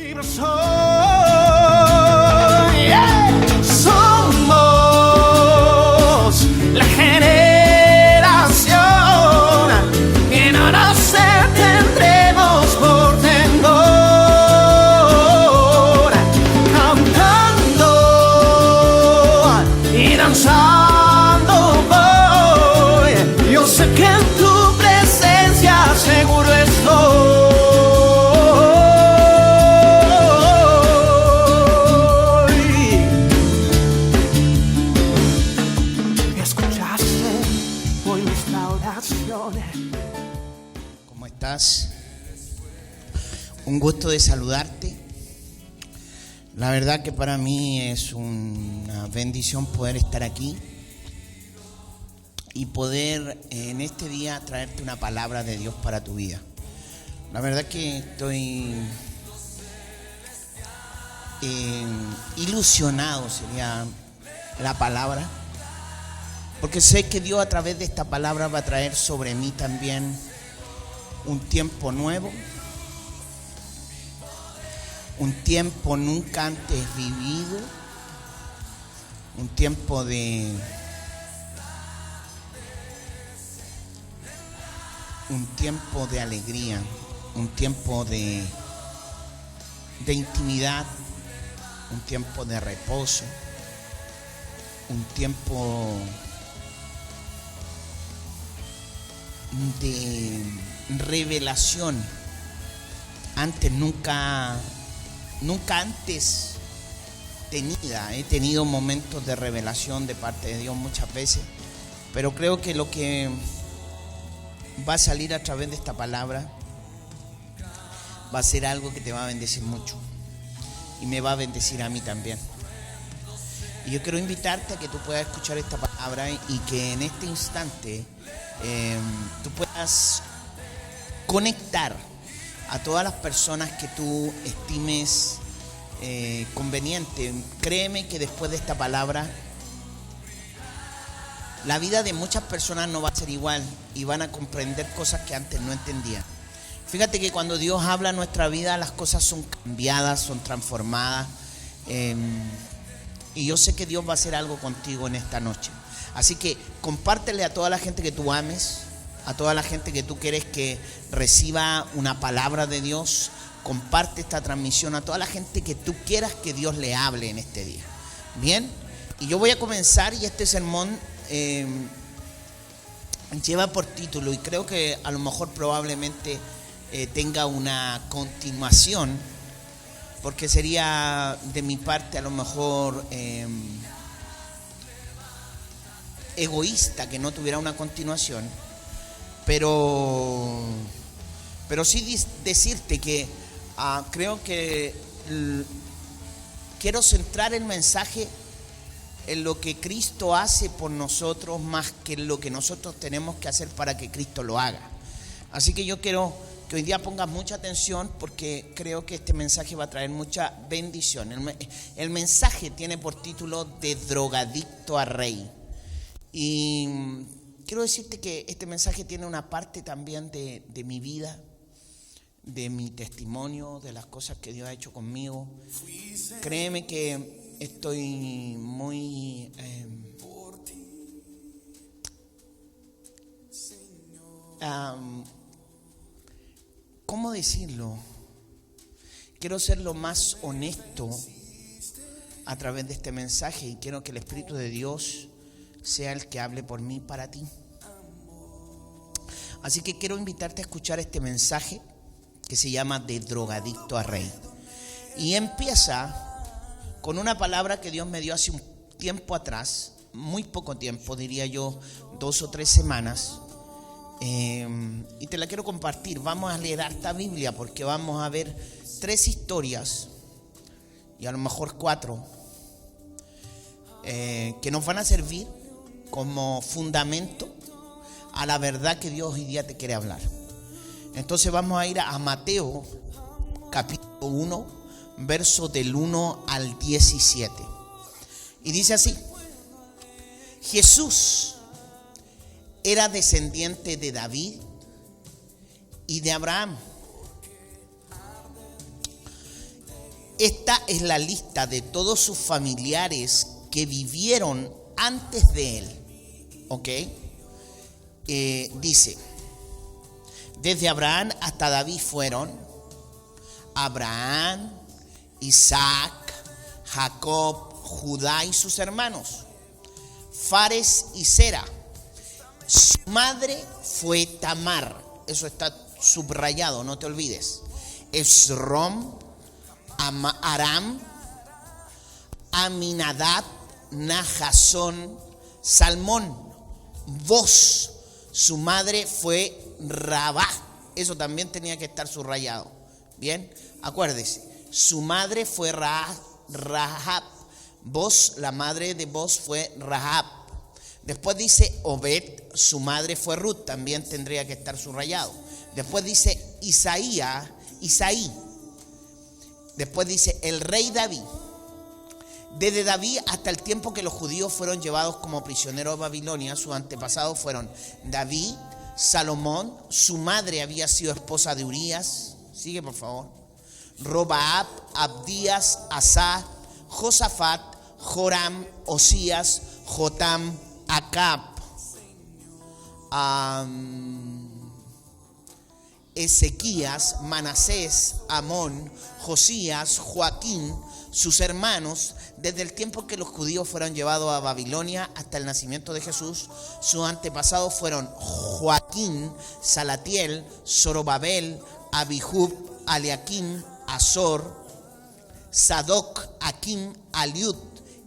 Libre soy, somos la generación que no nos tendremos por temor, cantando y danzando voy. Yo sé que en tu presencia seguro estoy. ¿Cómo estás? Un gusto de saludarte. La verdad que para mí es una bendición poder estar aquí y poder en este día traerte una palabra de Dios para tu vida. La verdad que estoy ilusionado, sería la palabra, porque sé que Dios a través de esta palabra va a traer sobre mí también un tiempo nuevo, un tiempo nunca antes vivido, un tiempo de alegría, un tiempo de intimidad, un tiempo de reposo, un tiempo de revelación nunca antes tenida. He tenido momentos de revelación de parte de Dios muchas veces, pero creo que lo que va a salir a través de esta palabra va a ser algo que te va a bendecir mucho y me va a bendecir a mí también. Y yo quiero invitarte a que tú puedas escuchar esta palabra y que en este instante tú puedas conectar a todas las personas que tú estimes conveniente. Créeme que después de esta palabra la vida de muchas personas no va a ser igual y van a comprender cosas que antes no entendían. Fíjate que cuando Dios habla en nuestra vida, las cosas son cambiadas, son transformadas. Y yo sé que Dios va a hacer algo contigo en esta noche. Así que compártele a toda la gente que tú ames, a toda la gente que tú quieres que reciba una palabra de Dios. Comparte esta transmisión a toda la gente que tú quieras que Dios le hable en este día. Bien, y yo voy a comenzar, y este sermón lleva por título, y creo que a lo mejor probablemente tenga una continuación, porque sería de mi parte a lo mejor egoísta que no tuviera una continuación, pero sí decirte que creo que quiero centrar el mensaje en lo que Cristo hace por nosotros más que en lo que nosotros tenemos que hacer para que Cristo lo haga. Así que yo quiero que hoy día pongas mucha atención, porque creo que este mensaje va a traer mucha bendición. El mensaje tiene por título De drogadicto a rey. Y quiero decirte que este mensaje tiene una parte también de mi vida, de mi testimonio, de las cosas que Dios ha hecho conmigo. Créeme que estoy muy ¿cómo decirlo? Quiero ser lo más honesto a través de este mensaje, y quiero que el Espíritu de Dios sea el que hable por mí para ti. Así que quiero invitarte a escuchar este mensaje que se llama De drogadicto a rey. Y empieza con una palabra que Dios me dio hace un tiempo atrás, muy poco tiempo, diría yo 2 o 3 semanas. Y te la quiero compartir. Vamos a leer harta Biblia, porque vamos a ver 3 historias y a lo mejor 4 que nos van a servir como fundamento a la verdad que Dios hoy día te quiere hablar. Entonces vamos a ir a Mateo capítulo 1, verso del 1 al 17. Y dice así: Jesús era descendiente de David y de Abraham. esta es la lista de todos sus familiares que vivieron antes de él. ¿Ok? Dice, desde Abraham hasta David fueron Abraham, Isaac, Jacob, Judá y sus hermanos, Fares y Zera. Su madre fue Tamar, eso está subrayado, no te olvides. Esrom, Aram, Aminadab, Nahasón, Salmón. Boz, su madre fue Rabá, eso también tenía que estar subrayado. Bien, acuérdese, su madre fue Rahab. Boz, la madre de Boz fue Rahab. Después dice Obed, su madre fue Ruth, también tendría que estar subrayado. Después dice Isaí. Después dice el rey David. Desde David hasta el tiempo que los judíos fueron llevados como prisioneros a Babilonia, sus antepasados fueron David, Salomón, su madre había sido esposa de Urías. Sigue por favor. Robaab, Abdías, Asá, Josafat, Joram, Osías, Jotam, Acab, Ezequías, Manasés, Amón, Josías, Joaquín, sus hermanos. Desde el tiempo que los judíos fueron llevados a Babilonia hasta el nacimiento de Jesús, sus antepasados fueron Joaquín, Salatiel, Zorobabel, Abihud, Eliakim, Azor, Sadoc, Akim, Aliud,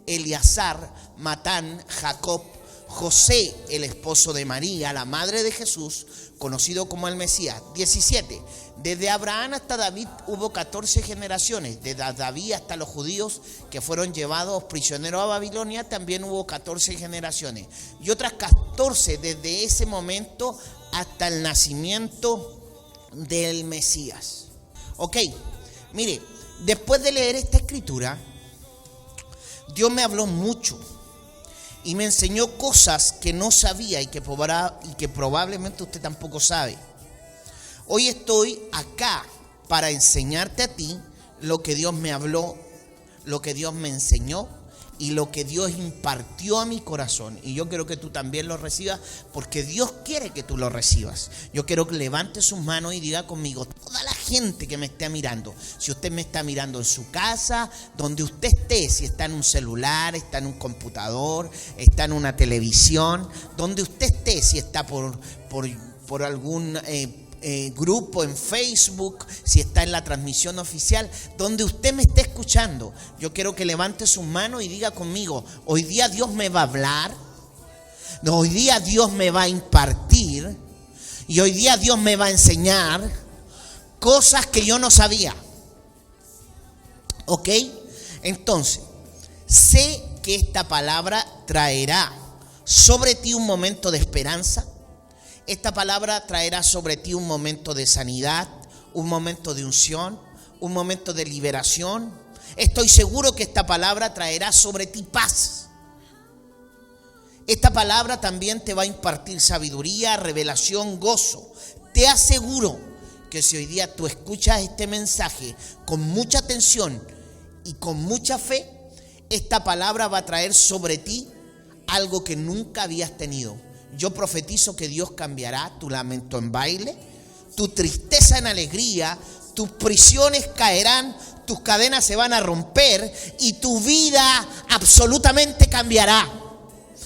Eleazar, Matán, Jacob, José, el esposo de María, la madre de Jesús, conocido como el Mesías. 17. Desde Abraham hasta David hubo 14 generaciones. Desde David hasta los judíos que fueron llevados prisioneros a Babilonia también hubo 14 generaciones. Y otras 14 desde ese momento hasta el nacimiento del Mesías. Ok, mire, después de leer esta escritura, Dios me habló mucho y me enseñó cosas que no sabía y que probablemente usted tampoco sabe. Hoy estoy acá para enseñarte a ti lo que Dios me habló, lo que Dios me enseñó y lo que Dios impartió a mi corazón. Y yo quiero que tú también lo recibas, porque Dios quiere que tú lo recibas. Yo quiero que levante sus manos y diga conmigo, toda la gente que me esté mirando, si usted me está mirando en su casa, donde usted esté, si está en un celular, está en un computador, está en una televisión, donde usted esté, si está por algún grupo en Facebook, si está en la transmisión oficial, donde usted me esté escuchando, yo quiero que levante sus manos y diga conmigo, hoy día Dios me va a hablar, hoy día Dios me va a impartir y hoy día Dios me va a enseñar cosas que yo no sabía. ¿Ok? Entonces, sé que esta palabra traerá sobre ti un momento de esperanza. Esta palabra traerá sobre ti un momento de sanidad, un momento de unción, un momento de liberación. Estoy seguro que esta palabra traerá sobre ti paz. Esta palabra también te va a impartir sabiduría, revelación, gozo. Te aseguro que si hoy día tú escuchas este mensaje con mucha atención y con mucha fe, esta palabra va a traer sobre ti algo que nunca habías tenido. Yo profetizo que Dios cambiará tu lamento en baile, tu tristeza en alegría, tus prisiones caerán, tus cadenas se van a romper y tu vida absolutamente cambiará.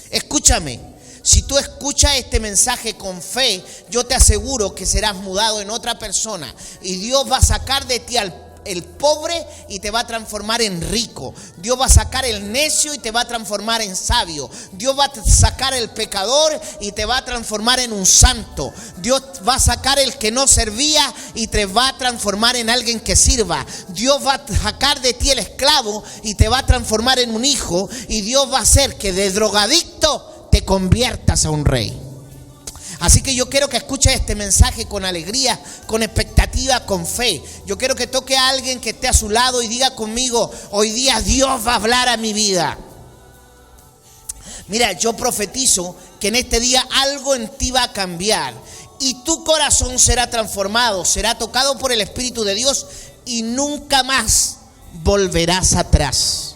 Escúchame, si tú escuchas este mensaje con fe, yo te aseguro que serás mudado en otra persona y Dios va a sacar de ti el pobre y te va a transformar en rico. Dios va a sacar el necio y te va a transformar en sabio. Dios va a sacar el pecador y te va a transformar en un santo. Dios va a sacar el que no servía y te va a transformar en alguien que sirva. Dios va a sacar de ti el esclavo y te va a transformar en un hijo. Y Dios va a hacer que de drogadicto te conviertas a un rey. Así que yo quiero que escuches este mensaje con alegría, con expectativa, con fe. Yo quiero que toque a alguien que esté a su lado y diga conmigo, hoy día Dios va a hablar a mi vida. Mira, yo profetizo que en este día algo en ti va a cambiar y tu corazón será transformado, será tocado por el Espíritu de Dios y nunca más volverás atrás.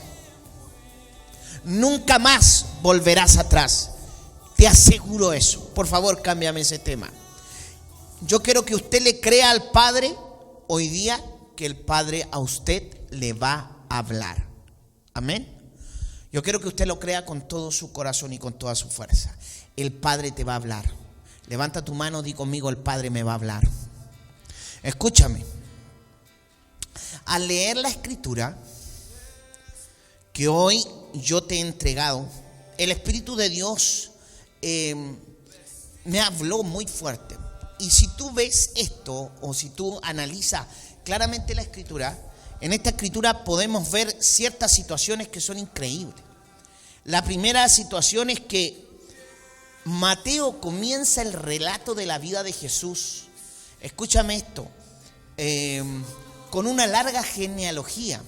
Nunca más volverás atrás. Te aseguro eso. Por favor, cámbiame ese tema. Yo quiero que usted le crea al Padre hoy día que el Padre a usted le va a hablar. Amén. Yo quiero que usted lo crea con todo su corazón y con toda su fuerza. El Padre te va a hablar. Levanta tu mano, di conmigo, el Padre me va a hablar. Escúchame. Al leer la Escritura que hoy yo te he entregado, el Espíritu de Dios me habló muy fuerte. Y si tú ves esto, o si tú analizas claramente la Escritura, en esta Escritura podemos ver ciertas situaciones que son increíbles. La primera situación es que Mateo comienza el relato de la vida de Jesús. Escúchame esto, con una larga genealogía.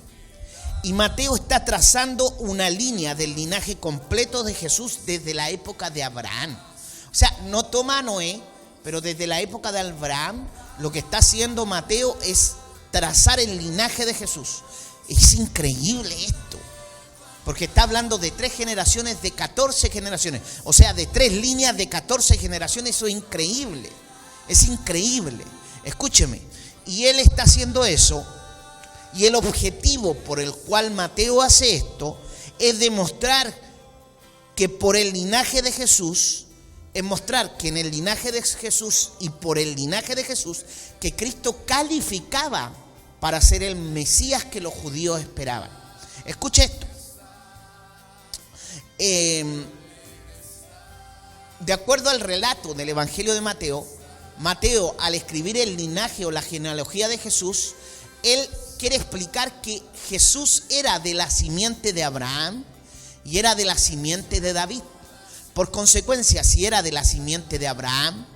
Y Mateo está trazando una línea del linaje completo de Jesús desde la época de Abraham. O sea, no toma a Noé, pero desde la época de Abraham, lo que está haciendo Mateo es trazar el linaje de Jesús. Es increíble esto, porque está hablando de 3 generaciones, de 14 generaciones. O sea, de 3 líneas de 14 generaciones. Eso es increíble. Es increíble. Escúcheme. Y él está haciendo eso. Y el objetivo por el cual Mateo hace esto es demostrar que por el linaje de Jesús, es mostrar que en el linaje de Jesús y por el linaje de Jesús, que Cristo calificaba para ser el Mesías que los judíos esperaban. Escucha esto. De acuerdo al relato del Evangelio de Mateo, Mateo, al escribir el linaje o la genealogía de Jesús, él quiere explicar que Jesús era de la simiente de Abraham y era de la simiente de David. Por consecuencia, si era de la simiente de Abraham,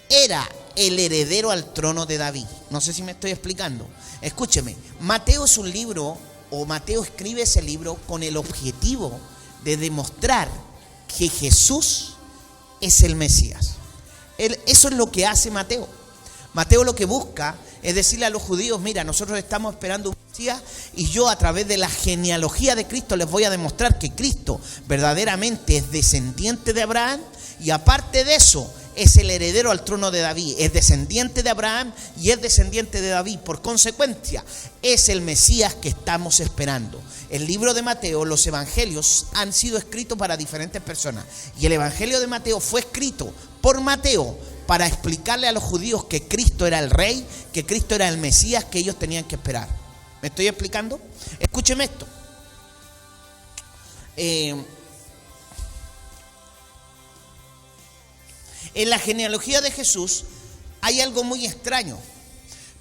era el heredero al trono de David. No sé si me estoy explicando. Escúcheme, Mateo es un libro, o Mateo escribe ese libro con el objetivo de demostrar que Jesús es el Mesías. Eso es lo que hace Mateo. Mateo lo que busca es decirle a los judíos: mira, nosotros estamos esperando un Mesías, y yo a través de la genealogía de Cristo les voy a demostrar que Cristo verdaderamente es descendiente de Abraham, y aparte de eso es el heredero al trono de David. Es descendiente de Abraham y es descendiente de David. Por consecuencia, es el Mesías que estamos esperando. El libro de Mateo, los evangelios han sido escritos para diferentes personas, y el evangelio de Mateo fue escrito por Mateo para explicarle a los judíos que Cristo era el rey, que Cristo era el Mesías que ellos tenían que esperar. ¿Me estoy explicando? Escúcheme esto. En la genealogía de Jesús hay algo muy extraño,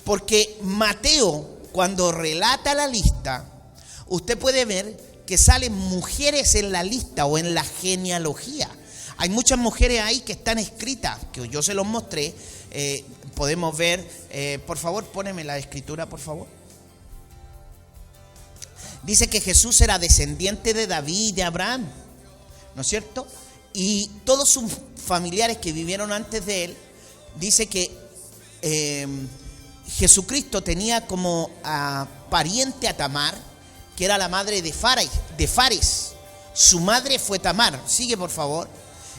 porque Mateo, cuando relata la lista, usted puede ver que salen mujeres en la lista o en la genealogía. Hay muchas mujeres ahí que están escritas, que yo se los mostré. Podemos ver, por favor, póneme la escritura, por favor. Dice que Jesús era descendiente de David y de Abraham, ¿no es cierto? Y todos sus familiares que vivieron antes de él, dice que Jesucristo tenía como pariente a Tamar, que era la madre de Fares. Su madre fue Tamar. Sigue, por favor.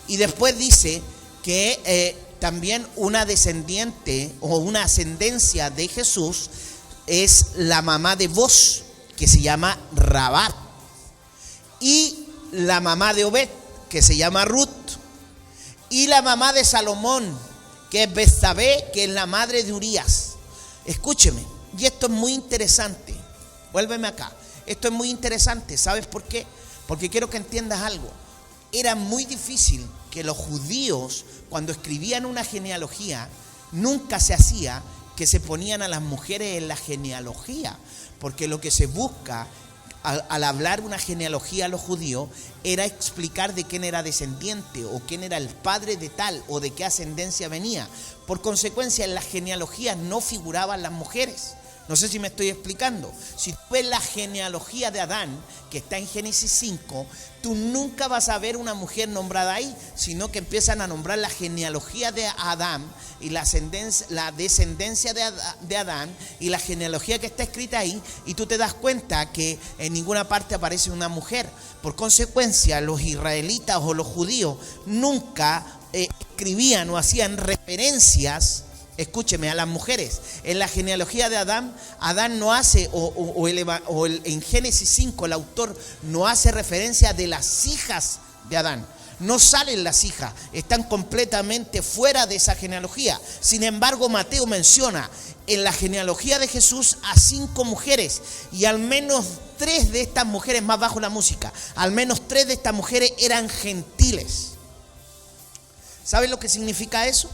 Y después dice que también una descendiente o una ascendencia de Jesús es la mamá de Boz, que se llama Rabab, y la mamá de Obed, que se llama Ruth, y la mamá de Salomón, que es Betsabé, que es la madre de Urías. Escúcheme, y esto es muy interesante. Vuélveme acá. Esto es muy interesante. ¿Sabes por qué? Porque quiero que entiendas algo. Era muy difícil que los judíos, cuando escribían una genealogía, nunca se hacía que se ponían a las mujeres en la genealogía, porque lo que se busca al hablar una genealogía a los judíos era explicar de quién era descendiente, o quién era el padre de tal, o de qué ascendencia venía. Por consecuencia, en las genealogías no figuraban las mujeres. No sé si me estoy explicando. Si tú ves la genealogía de Adán, que está en Génesis 5, tú nunca vas a ver una mujer nombrada ahí, sino que empiezan a nombrar la genealogía de Adán y la descendencia de Adán y la genealogía que está escrita ahí, y tú te das cuenta que en ninguna parte aparece una mujer. Por consecuencia, los israelitas o los judíos nunca escribían o hacían referencias, escúcheme, a las mujeres. En la genealogía de Adán no hace, en Génesis 5 el autor no hace referencia de las hijas de Adán. No salen las hijas, están completamente fuera de esa genealogía. Sin embargo, Mateo menciona en la genealogía de Jesús a 5 mujeres, y al menos 3 de estas mujeres, más bajo la música, al menos 3 de estas mujeres eran gentiles. ¿Saben lo que significa eso?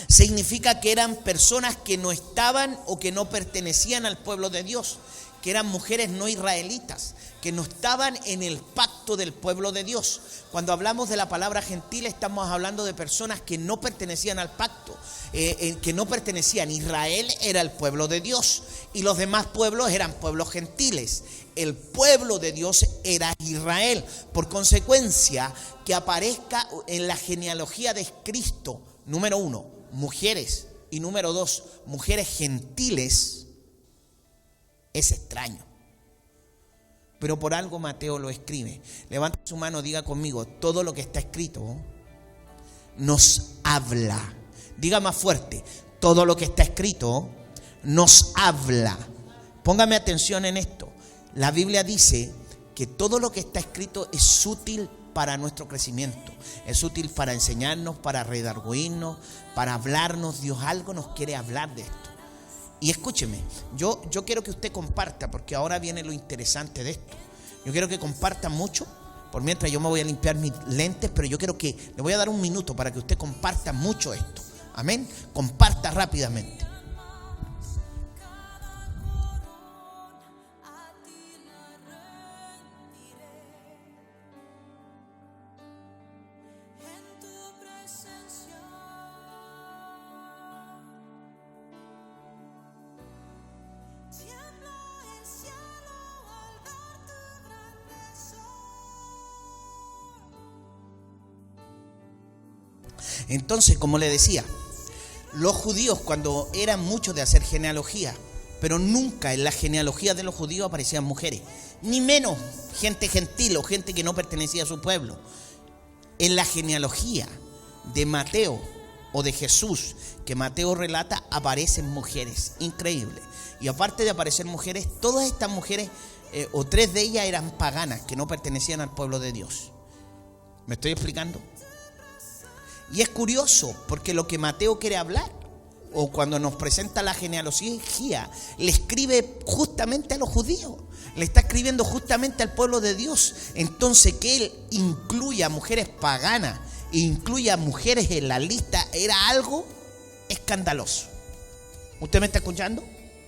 Significa que eran personas que no estaban o que no pertenecían al pueblo de Dios, que eran mujeres no israelitas, que no estaban en el pacto del pueblo de Dios. Cuando hablamos de la palabra gentil, estamos hablando de personas que no pertenecían al pacto, que no pertenecían. Israel era el pueblo de Dios y los demás pueblos eran pueblos gentiles. El pueblo de Dios era Israel. Por consecuencia, que aparezca en la genealogía de Cristo, número 1, mujeres, y número 2, mujeres gentiles, es extraño. Pero por algo Mateo lo escribe. Levanta su mano, diga conmigo: todo lo que está escrito nos habla. Diga más fuerte: todo lo que está escrito nos habla. Póngame atención en esto. La Biblia dice que todo lo que está escrito es útil para nuestro crecimiento, es útil para enseñarnos, para redarguirnos, para hablarnos. Dios algo nos quiere hablar de esto. Y escúcheme, yo quiero que usted comparta, porque ahora viene lo interesante de esto. Yo quiero que comparta mucho, por mientras yo me voy a limpiar mis lentes, pero yo quiero que, le voy a dar un minuto para que usted comparta mucho esto. Amén. Comparta rápidamente. Entonces, como le decía, los judíos, cuando eran muchos de hacer genealogía, pero nunca en la genealogía de los judíos aparecían mujeres, ni menos gente gentil o gente que no pertenecía a su pueblo. En la genealogía de Mateo o de Jesús, que Mateo relata, aparecen mujeres. Increíble. Y aparte de aparecer mujeres, todas estas mujeres, o 3 de ellas, eran paganas, que no pertenecían al pueblo de Dios. ¿Me estoy explicando? Y es curioso, porque lo que Mateo quiere hablar, o cuando nos presenta la genealogía, le escribe justamente a los judíos, le está escribiendo justamente al pueblo de Dios. Entonces, que él incluya mujeres paganas, incluya mujeres en la lista, era algo escandaloso. ¿Usted me está escuchando?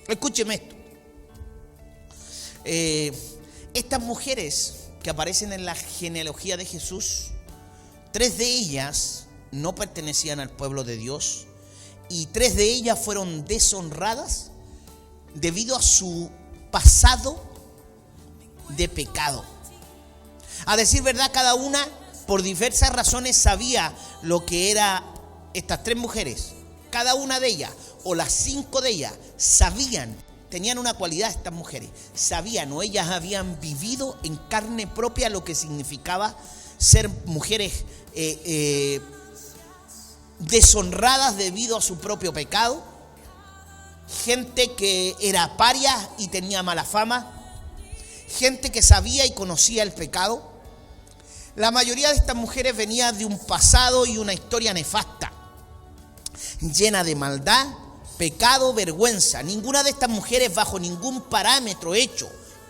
Escúcheme esto. Estas mujeres que aparecen en la genealogía de Jesús, 3 de ellas no pertenecían al pueblo de Dios, y 3 de ellas fueron deshonradas debido a su pasado de pecado. A decir verdad, cada una por diversas razones sabía lo que era estas 3 mujeres. Cada una de ellas, o las 5 de ellas, sabían, tenían una cualidad estas mujeres, sabían, o ellas habían vivido en carne propia lo que significaba ser mujeres deshonradas debido a su propio pecado, gente que era paria y tenía mala fama, gente que sabía y conocía el pecado. La mayoría de estas mujeres venía de un pasado y una historia nefasta, llena de maldad, pecado, vergüenza. Ninguna de estas mujeres bajo ningún parámetro hecho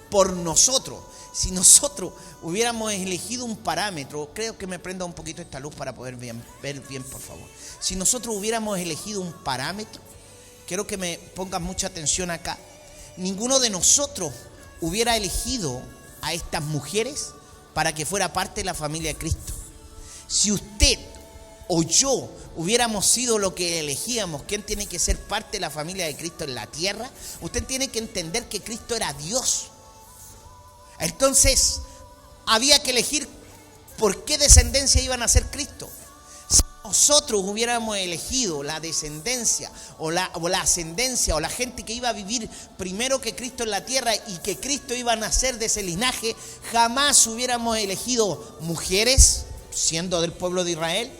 por nosotros. Si nosotros hubiéramos elegido un parámetro, creo que me prenda un poquito esta luz para poder ver bien, por favor. Si nosotros hubiéramos elegido un parámetro, quiero que me pongan mucha atención acá. Ninguno de nosotros hubiera elegido a estas mujeres para que fuera parte de la familia de Cristo. Si usted o yo hubiéramos sido lo que elegíamos, quién tiene que ser parte de la familia de Cristo en la tierra, usted tiene que entender que Cristo era Dios. Entonces, había que elegir por qué descendencia iban a ser Cristo. Si nosotros hubiéramos elegido la descendencia o la ascendencia o la gente que iba a vivir primero que Cristo en la tierra y que Cristo iba a nacer de ese linaje, jamás hubiéramos elegido mujeres siendo del pueblo de Israel.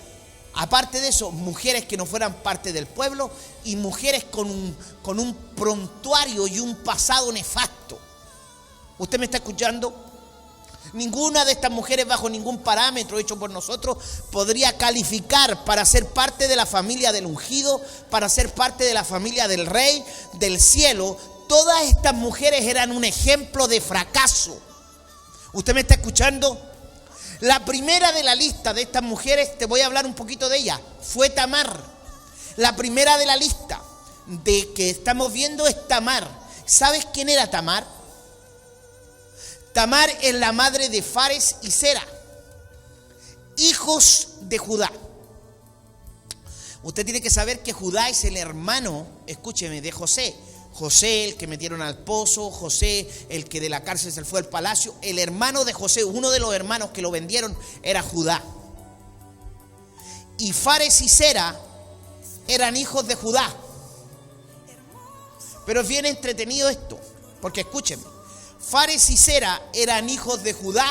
Aparte de eso, mujeres que no fueran parte del pueblo y mujeres con un prontuario y un pasado nefasto. ¿Usted me está escuchando? Ninguna de estas mujeres, bajo ningún parámetro hecho por nosotros, podría calificar para ser parte de la familia del ungido, para ser parte de la familia del rey del cielo. Todas estas mujeres eran un ejemplo de fracaso. ¿Usted me está escuchando? La primera de la lista de estas mujeres, te voy a hablar un poquito de ella, fue Tamar. La primera de la lista de que estamos viendo es Tamar. ¿Sabes quién era Tamar? Tamar es la madre de Fares y Zera, hijos de Judá. Usted tiene que saber que Judá es el hermano, escúcheme, de José. José, el que metieron al pozo, José, el que de la cárcel se fue al palacio. El hermano de José, uno de los hermanos que lo vendieron, era Judá. Y Fares y Zera eran hijos de Judá. Pero es bien entretenido esto, porque escúchenme, Fares y Zera eran hijos de Judá,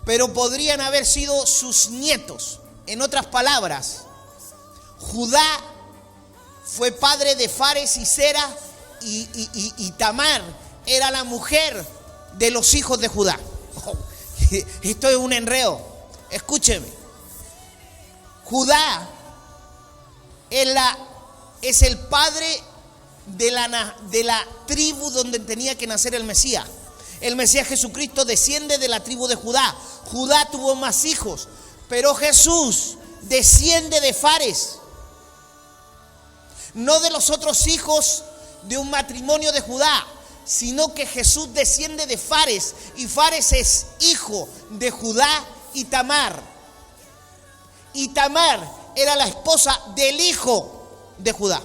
pero podrían haber sido sus nietos. En otras palabras, Judá fue padre de Fares y Zera y Tamar era la mujer de los hijos de Judá. Esto es un enredo. Escúcheme. Judá es el padre de la tribu donde tenía que nacer el Mesías. El Mesías Jesucristo desciende de la tribu de Judá. Judá tuvo más hijos, pero Jesús desciende de Fares. No de los otros hijos de un matrimonio de Judá, sino que Jesús desciende de Fares, y Fares es hijo de Judá y Tamar. Y Tamar era la esposa del hijo de Judá.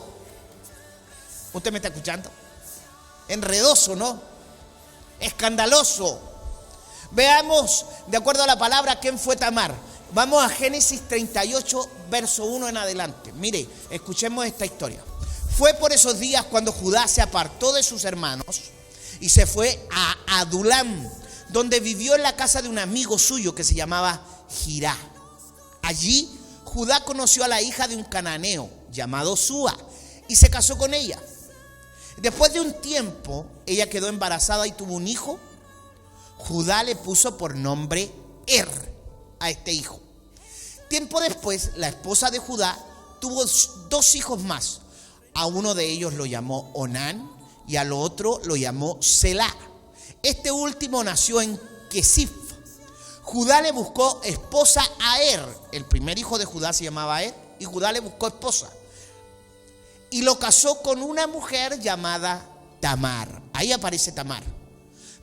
¿Usted me está escuchando? Enredoso, ¿no? Escandaloso. Veamos, de acuerdo a la palabra, quién fue Tamar. Vamos a Génesis 38, verso 1 en adelante. Mire, escuchemos esta historia. Fue por esos días cuando Judá se apartó de sus hermanos y se fue a Adulam, donde vivió en la casa de un amigo suyo que se llamaba Jirá. Allí Judá conoció a la hija de un cananeo llamado Súa y se casó con ella. Después de un tiempo, ella quedó embarazada y tuvo un hijo. Judá le puso por nombre a este hijo. Tiempo después, la esposa de Judá tuvo 2 hijos más. A uno de ellos lo llamó Onán y al otro lo llamó Selá. Este último nació en Kesif. Judá le buscó esposa a el primer hijo de Judá se llamaba y Judá le buscó esposa y lo casó con una mujer llamada Tamar. Ahí aparece Tamar.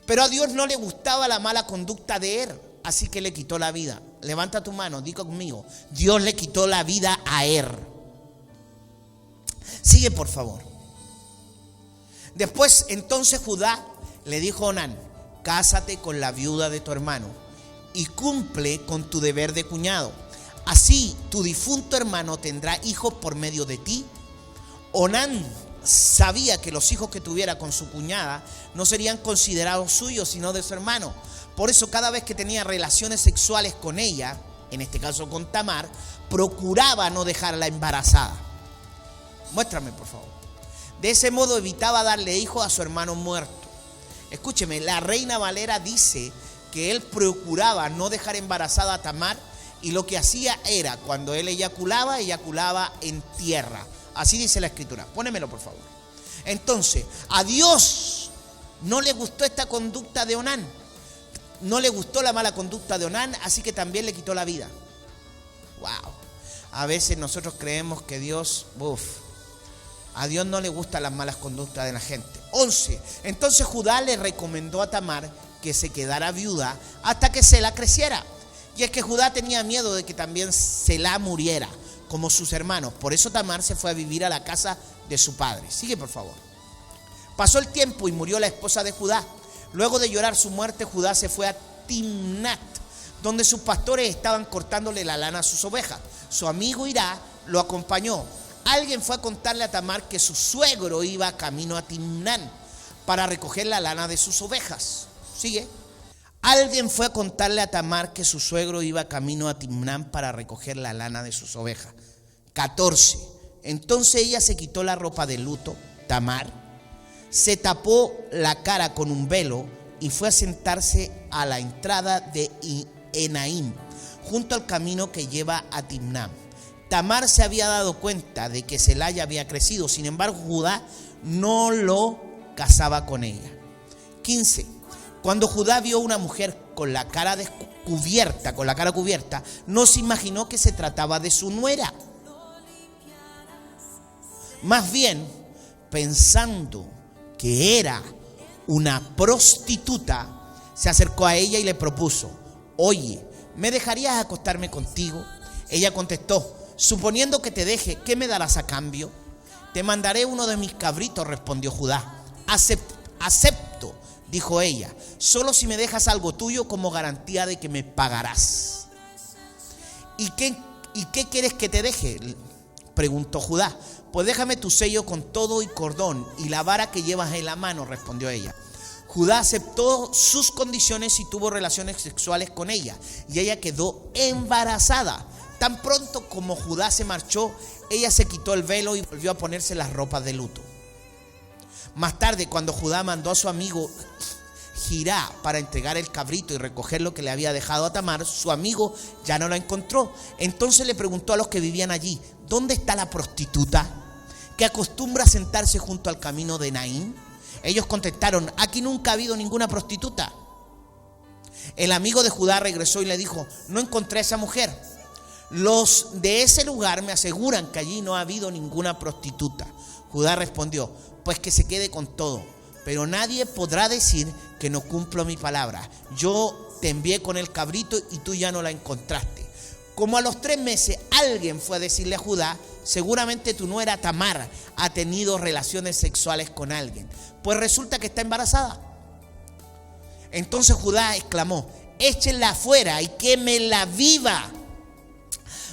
Pero a Dios no le gustaba la mala conducta de así que le quitó la vida. Levanta tu mano, di conmigo. Dios le quitó la vida a Sigue, por favor. Después, entonces Judá le dijo a Onán: cásate con la viuda de tu hermano y cumple con tu deber de cuñado. Así tu difunto hermano tendrá hijos por medio de ti. Onán sabía que los hijos que tuviera con su cuñada no serían considerados suyos, sino de su hermano. Por eso cada vez que tenía relaciones sexuales con ella, en este caso con Tamar, procuraba no dejarla embarazada. Muéstrame, por favor. De ese modo evitaba darle hijo a su hermano muerto. Escúcheme, la Reina Valera dice que él procuraba no dejar embarazada a Tamar, y lo que hacía era, cuando él eyaculaba en tierra. Así dice la escritura. Pónemelo, por favor. Entonces, a Dios no le gustó esta conducta de Onán. No le gustó la mala conducta de Onán, así que también le quitó la vida. Wow. A veces nosotros creemos que Dios, a Dios no le gustan las malas conductas de la gente. 11. Entonces Judá le recomendó a Tamar que se quedara viuda hasta que Selá creciera. Y es que Judá tenía miedo de que también Selá muriera, como sus hermanos. Por eso Tamar se fue a vivir a la casa de su padre. Sigue, por favor. Pasó el tiempo y murió la esposa de Judá. Luego de llorar su muerte, Judá se fue a Timnat, donde sus pastores estaban cortándole la lana a sus ovejas. Su amigo Hirá lo acompañó. Alguien fue a contarle a Tamar que su suegro iba camino a Timnat para recoger la lana de sus ovejas. Sigue. Alguien fue a contarle a Tamar que su suegro iba camino a Timnat para recoger la lana de sus ovejas. 14. Entonces ella se quitó la ropa de luto, Tamar, se tapó la cara con un velo y fue a sentarse a la entrada de Enaim, junto al camino que lleva a Timnat. Tamar se había dado cuenta de que Selá ya había crecido, sin embargo Judá no lo casaba con ella. 15. Cuando Judá vio una mujer con la cara cubierta, no se imaginó que se trataba de su nuera. Más bien, pensando que era una prostituta, se acercó a ella y le propuso: oye, ¿me dejarías acostarme contigo? Ella contestó: suponiendo que te deje, ¿qué me darás a cambio? Te mandaré uno de mis cabritos, respondió Judá. Acepto, dijo ella, solo si me dejas algo tuyo como garantía de que me pagarás. ¿Y qué quieres que te deje?, preguntó Judá. Pues déjame tu sello con todo y cordón y la vara que llevas en la mano, respondió ella. Judá aceptó sus condiciones y tuvo relaciones sexuales con ella, y ella quedó embarazada. Tan pronto como Judá se marchó, ella se quitó el velo y volvió a ponerse las ropas de luto. Más tarde, cuando Judá mandó a su amigo Hirá para entregar el cabrito y recoger lo que le había dejado a Tamar, su amigo ya no la encontró. Entonces le preguntó a los que vivían allí: ¿dónde está la prostituta que acostumbra a sentarse junto al camino de Naín? Ellos contestaron: aquí nunca ha habido ninguna prostituta. El amigo de Judá regresó y le dijo: no encontré a esa mujer. Los de ese lugar me aseguran que allí no ha habido ninguna prostituta. Judá respondió: pues que se quede con todo, pero nadie podrá decir que no cumplo mi palabra. Yo te envié con el cabrito y tú ya no la encontraste. Como a los 3 meses alguien fue a decirle a Judá: seguramente tu nuera Tamar ha tenido relaciones sexuales con alguien, pues resulta que está embarazada. Entonces Judá exclamó: échenla afuera y quémela viva.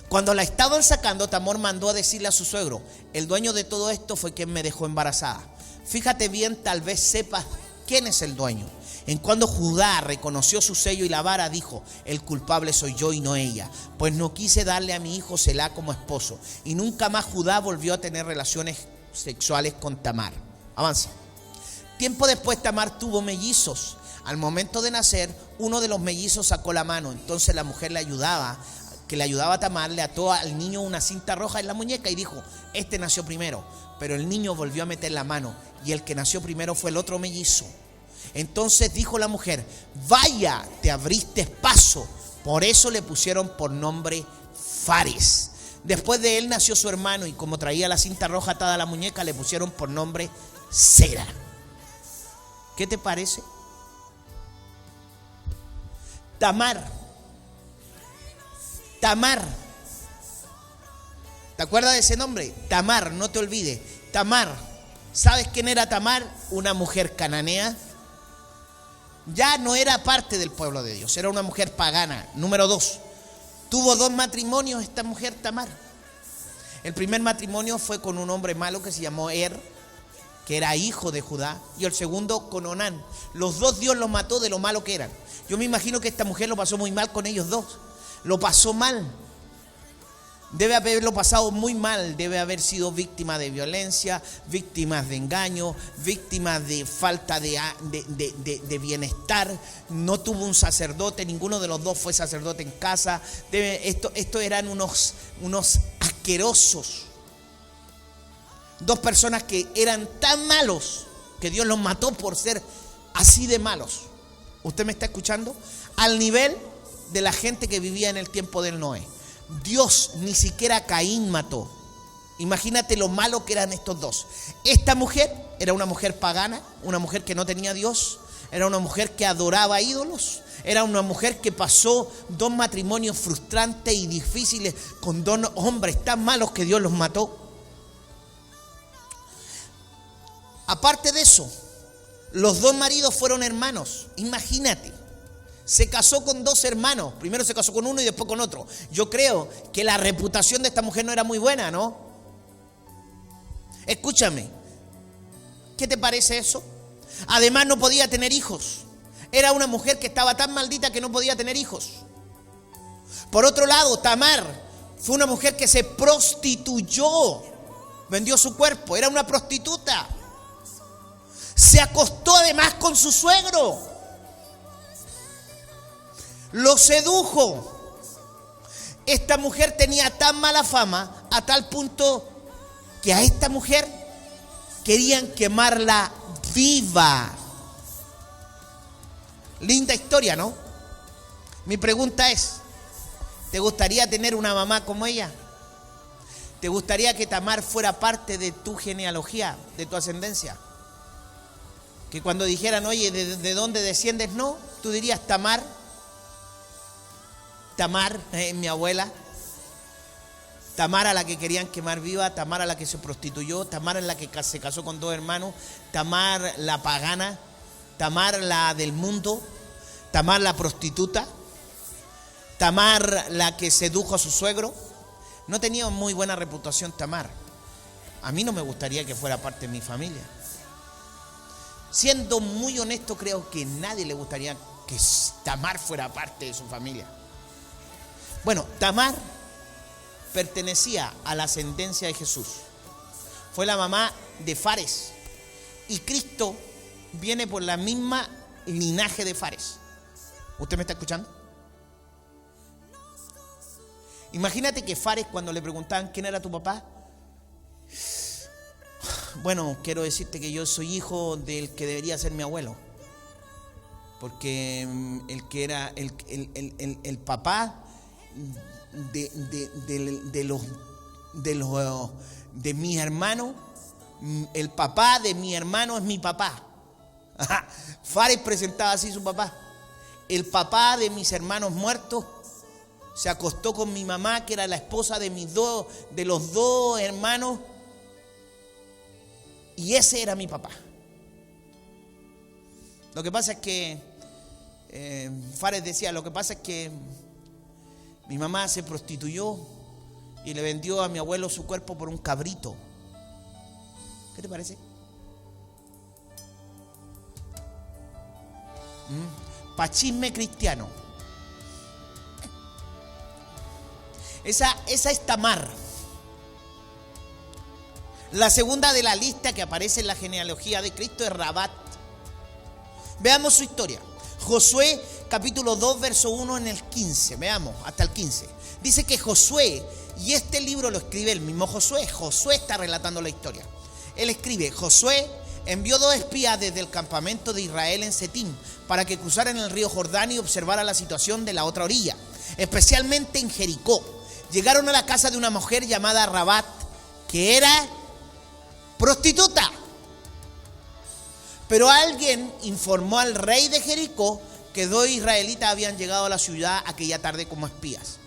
Cuando la estaban sacando, Tamar mandó a decirle a su suegro: el dueño de todo esto fue quien me dejó embarazada. Fíjate bien, tal vez sepas quién es el dueño. En cuando Judá reconoció su sello y la vara, dijo: el culpable soy yo y no ella, pues no quise darle a mi hijo Selá como esposo. Y nunca más Judá volvió a tener relaciones sexuales con Tamar. Avanza. Tiempo después Tamar tuvo mellizos. Al momento de nacer, uno de los mellizos sacó la mano. Entonces la mujer que le ayudaba a Tamar, le ató al niño una cinta roja en la muñeca y dijo: este nació primero. Pero el niño volvió a meter la mano y el que nació primero fue el otro mellizo. Entonces dijo la mujer: vaya, te abriste paso. Por eso le pusieron por nombre Fares. Después de él nació su hermano y como traía la cinta roja atada a la muñeca, le pusieron por nombre Sera. ¿Qué te parece? Tamar. ¿Te acuerdas de ese nombre? Tamar, no te olvides. Tamar. ¿Sabes quién era Tamar? Una mujer cananea. Ya no era parte del pueblo de Dios, era una mujer pagana. Número 2, tuvo 2 matrimonios esta mujer Tamar. El primer matrimonio fue con un hombre malo que se llamó que era hijo de Judá, y el segundo con Onán. Los dos Dios los mató de lo malo que eran. Yo me imagino que esta mujer lo pasó muy mal con ellos dos. Lo pasó mal. Debe haberlo pasado muy mal, debe haber sido víctima de violencia, víctimas de engaño, víctimas de falta de bienestar. No tuvo un sacerdote, ninguno de los dos fue sacerdote en casa. Esto eran unos asquerosos. 2 personas que eran tan malos que Dios los mató por ser así de malos. ¿Usted me está escuchando? Al nivel de la gente que vivía en el tiempo del Noé. Dios ni siquiera a Caín mató. Imagínate lo malo que eran estos dos. Esta mujer era una mujer pagana, una mujer que no tenía Dios. Era una mujer que adoraba ídolos. Era una mujer que pasó 2 matrimonios frustrantes y difíciles con 2 hombres tan malos que Dios los mató. Aparte de eso, los 2 maridos fueron hermanos. Imagínate, se casó con 2 hermanos. Primero se casó con uno y después con otro. Yo creo que la reputación de esta mujer no era muy buena, ¿no? Escúchame, ¿qué te parece eso? Además no podía tener hijos. Era una mujer que estaba tan maldita que no podía tener hijos. Por otro lado, Tamar fue una mujer que se prostituyó. Vendió su cuerpo, era una prostituta. Se acostó además con su suegro. Lo sedujo. Esta mujer tenía tan mala fama a tal punto que a esta mujer querían quemarla viva. Linda historia, ¿no? Mi pregunta es, ¿te gustaría tener una mamá como ella? ¿Te gustaría que Tamar fuera parte de tu genealogía, de tu ascendencia? Que cuando dijeran, oye, ¿de dónde desciendes? No, tú dirías Tamar. Tamar, mi abuela. Tamar a la que querían quemar viva, Tamar a la que se prostituyó, Tamar en la que se casó con 2 hermanos, Tamar la pagana, Tamar la del mundo, Tamar la prostituta, Tamar la que sedujo a su suegro. No tenía muy buena reputación Tamar. A mí no me gustaría que fuera parte de mi familia. Siendo muy honesto, creo que a nadie le gustaría que Tamar fuera parte de su familia. Bueno, Tamar pertenecía a la ascendencia de Jesús. Fue la mamá de Fares. Y Cristo viene por la misma linaje de Fares. ¿Usted me está escuchando? Imagínate que Fares, cuando le preguntaban quién era tu papá, bueno, quiero decirte que yo soy hijo del que debería ser mi abuelo. Porque el que era el papá de mis hermanos, el papá de mi hermano es mi papá. Fares presentaba así a su papá. El papá de mis hermanos muertos se acostó con mi mamá, que era la esposa de los 2 hermanos, y ese era mi papá. Lo que pasa es que Fares decía, lo que pasa es que mi mamá se prostituyó y le vendió a mi abuelo su cuerpo por un cabrito. ¿Qué te parece? Pa' chisme cristiano. Esa es Tamar. La segunda de la lista que aparece en la genealogía de Cristo es Rabat. Veamos su historia. Josué capítulo 2 verso 1 en el 15. Veamos hasta el 15. Dice que Josué, y este libro lo escribe el mismo Josué. Josué está relatando la historia. Él escribe: Josué envió 2 espías desde el campamento de Israel en Setim para que cruzaran el río Jordán y observaran la situación de la otra orilla, especialmente en Jericó. Llegaron a la casa de una mujer llamada Rabat, que era prostituta. Pero alguien informó al rey de Jericó que 2 israelitas habían llegado a la ciudad aquella tarde como espías.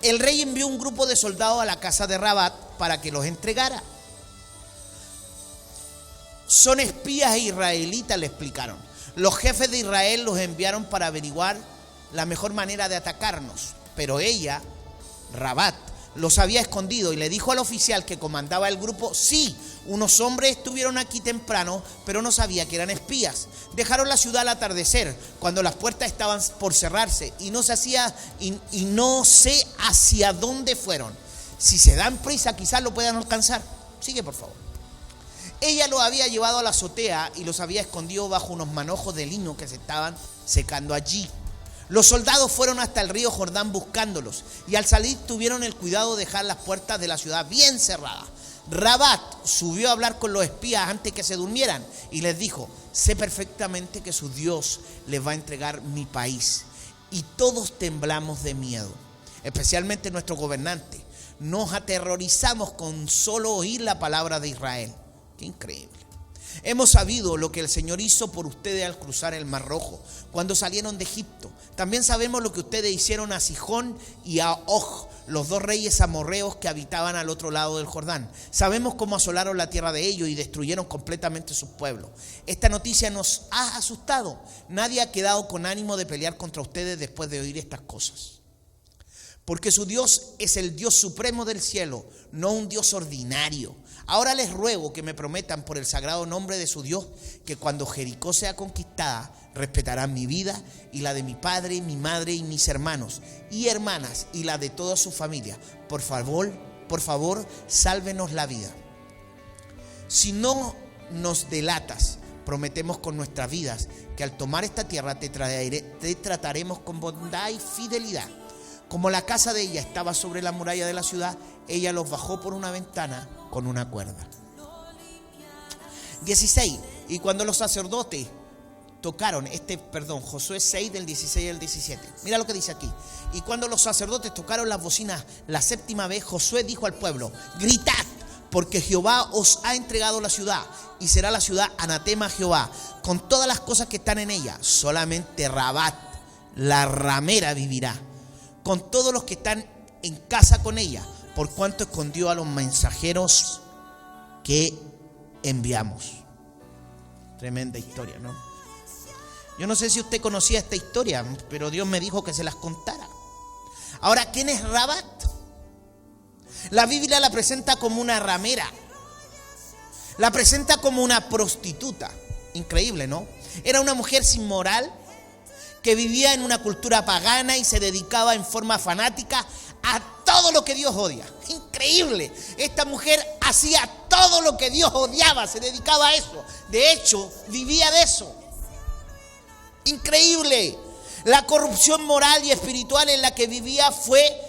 El rey envió un grupo de soldados a la casa de Rabat para que los entregara. Son espías israelitas, le explicaron. Los jefes de Israel los enviaron para averiguar la mejor manera de atacarnos. Pero ella, Rabat, los había escondido y le dijo al oficial que comandaba el grupo: sí, unos hombres estuvieron aquí temprano, pero no sabía que eran espías. Dejaron la ciudad al atardecer, cuando las puertas estaban por cerrarse, y no sé hacia dónde fueron. Si se dan prisa, quizás lo puedan alcanzar. Sigue, por favor. Ella los había llevado a la azotea y los había escondido bajo unos manojos de lino que se estaban secando allí. Los soldados fueron hasta el río Jordán buscándolos, y al salir tuvieron el cuidado de dejar las puertas de la ciudad bien cerradas. Rabat subió a hablar con los espías antes que se durmieran y les dijo: sé perfectamente que su Dios les va a entregar mi país. Y todos temblamos de miedo, especialmente nuestro gobernante. Nos aterrorizamos con solo oír la palabra de Israel. Qué increíble. Hemos sabido lo que el Señor hizo por ustedes al cruzar el Mar Rojo, cuando salieron de Egipto. También sabemos lo que ustedes hicieron a Sihón y a Og, los dos reyes amorreos que habitaban al otro lado del Jordán. Sabemos cómo asolaron la tierra de ellos y destruyeron completamente sus pueblos. Esta noticia nos ha asustado. Nadie ha quedado con ánimo de pelear contra ustedes después de oír estas cosas. Porque su Dios es el Dios supremo del cielo, no un Dios ordinario. Ahora les ruego que me prometan por el sagrado nombre de su Dios que cuando Jericó sea conquistada, respetarán mi vida y la de mi padre, mi madre y mis hermanos y hermanas y la de toda su familia. Por favor, sálvenos la vida. Si no nos delatas, prometemos con nuestras vidas que al tomar esta tierra te trataremos con bondad y fidelidad. Como la casa de ella estaba sobre la muralla de la ciudad, ella los bajó por una ventana con una cuerda. 16. Y cuando los sacerdotes tocaron, Josué 6 del 16 al 17. Mira lo que dice aquí. Y cuando los sacerdotes tocaron las bocinas la séptima vez, Josué dijo al pueblo: gritad, porque Jehová os ha entregado la ciudad, y será la ciudad anatema a Jehová, con todas las cosas que están en ella. Solamente Rabat, la ramera, vivirá, con todos los que están en casa con ella, por cuanto escondió a los mensajeros que enviamos. Tremenda historia, ¿no? Yo no sé si usted conocía esta historia, pero Dios me dijo que se las contara. Ahora, ¿quién es Rabat? La Biblia la presenta como una ramera, la presenta como una prostituta. Increíble, ¿no? Era una mujer sin moral, que vivía en una cultura pagana y se dedicaba en forma fanática a todo lo que Dios odia. Increíble. Esta mujer hacía todo lo que Dios odiaba, se dedicaba a eso. De hecho, vivía de eso. Increíble. La corrupción moral y espiritual en la que vivía fue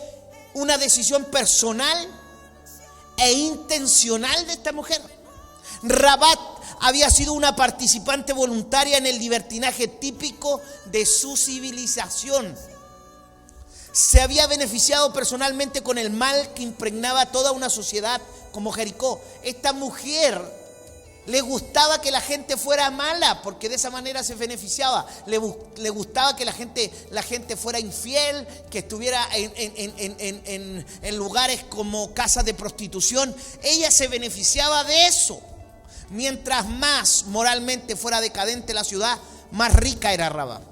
una decisión personal e intencional de esta mujer. Rabat había sido una participante voluntaria en el libertinaje típico de su civilización. Se había beneficiado personalmente con el mal que impregnaba toda una sociedad como Jericó. Esta mujer le gustaba que la gente fuera mala, porque de esa manera se beneficiaba. Le gustaba que la gente fuera infiel, que estuviera en lugares como casas de prostitución. Ella se beneficiaba de eso. Mientras más moralmente fuera decadente la ciudad, más rica era Rabat.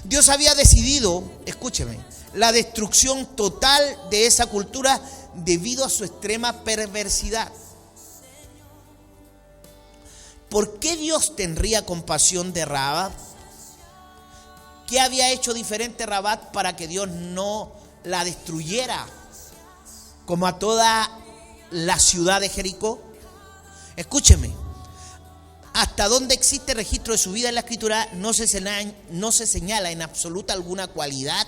Dios había decidido, escúcheme, la destrucción total de esa cultura debido a su extrema perversidad. ¿Por qué Dios tendría compasión de Rabat? ¿Qué había hecho diferente Rabat para que Dios no la destruyera como a toda la ciudad de Jericó? Escúcheme, hasta donde existe registro de su vida en la Escritura, no se señala en absoluta alguna cualidad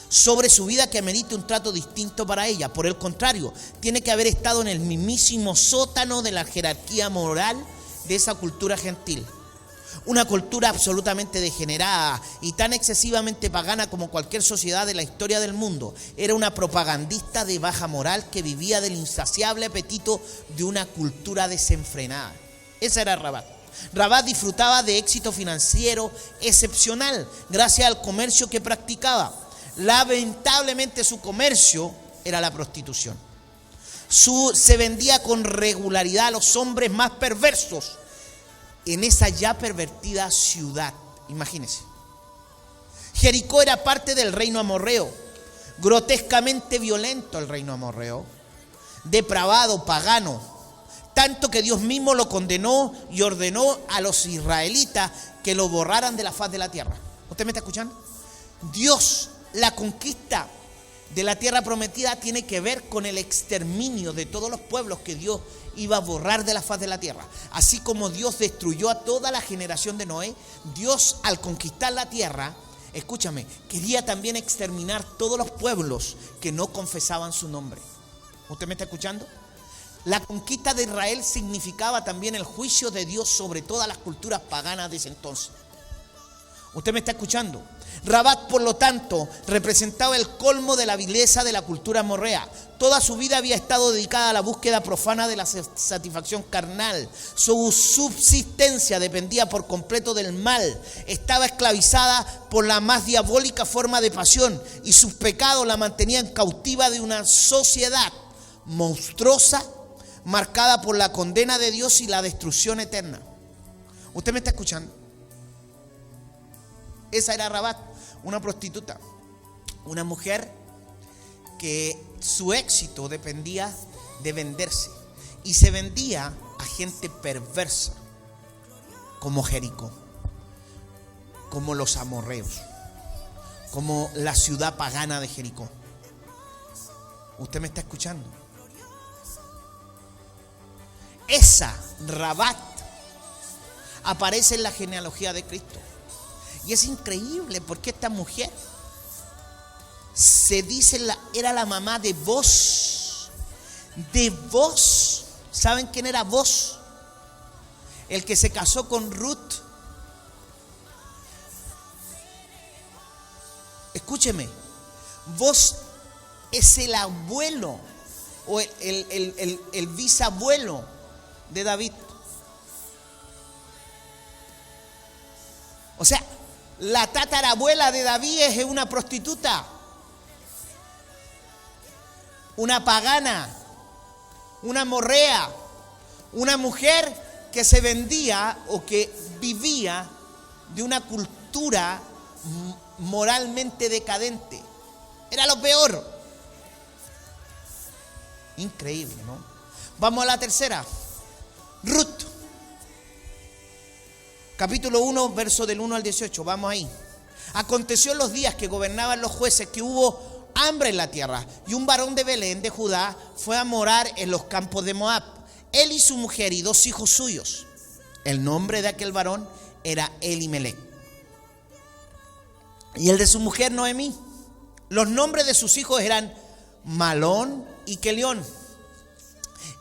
sobre su vida que amerite un trato distinto para ella. Por el contrario, tiene que haber estado en el mismísimo sótano de la jerarquía moral de esa cultura gentil. Una cultura absolutamente degenerada y tan excesivamente pagana como cualquier sociedad de la historia del mundo. Era una propagandista de baja moral que vivía del insaciable apetito de una cultura desenfrenada. Esa era Rabat. Rabat disfrutaba de éxito financiero excepcional gracias al comercio que practicaba. Lamentablemente su comercio era la prostitución. Se vendía con regularidad a los hombres más perversos en esa ya pervertida ciudad. Imagínense. Jericó era parte del reino amorreo, grotescamente violento el reino amorreo, depravado, pagano, tanto que Dios mismo lo condenó y ordenó a los israelitas que lo borraran de la faz de la tierra. ¿Usted me está escuchando? Dios, la conquista de la tierra prometida tiene que ver con el exterminio de todos los pueblos que Dios iba a borrar de la faz de la tierra. Así como Dios destruyó a toda la generación de Noé, Dios, al conquistar la tierra, escúchame, quería también exterminar todos los pueblos que no confesaban su nombre. ¿Usted me está escuchando? La conquista de Israel significaba también el juicio de Dios sobre todas las culturas paganas de ese entonces. ¿Usted me está escuchando? Rabat, por lo tanto, representaba el colmo de la vileza de la cultura amorrea. Toda su vida había estado dedicada a la búsqueda profana de la satisfacción carnal. Su subsistencia dependía por completo del mal. Estaba esclavizada por la más diabólica forma de pasión y sus pecados la mantenían cautiva de una sociedad monstruosa marcada por la condena de Dios y la destrucción eterna. ¿Usted me está escuchando? Esa era Rabat, una prostituta, una mujer que su éxito dependía de venderse y se vendía a gente perversa como Jericó, como los amorreos, como la ciudad pagana de Jericó. ¿Usted me está escuchando? Esa Rabat aparece en la genealogía de Cristo. Y es increíble porque esta mujer se dice era la mamá de Boz. De Boz. ¿Saben quién era Boz? El que se casó con Ruth. Escúcheme. Boz es el abuelo o el bisabuelo de David. O sea, la tatarabuela de David es una prostituta, una pagana, una amorrea, una mujer que se vendía o que vivía de una cultura moralmente decadente. Era lo peor. Increíble, ¿no? Vamos a la tercera. Ruth. Capítulo 1, verso del 1 al 18, vamos ahí. Aconteció en los días que gobernaban los jueces que hubo hambre en la tierra, y un varón de Belén de Judá fue a morar en los campos de Moab, él y su mujer y 2 hijos suyos. El nombre de aquel varón era Elimelech, y el de su mujer Noemí. Los nombres de sus hijos eran Malón y Kelión,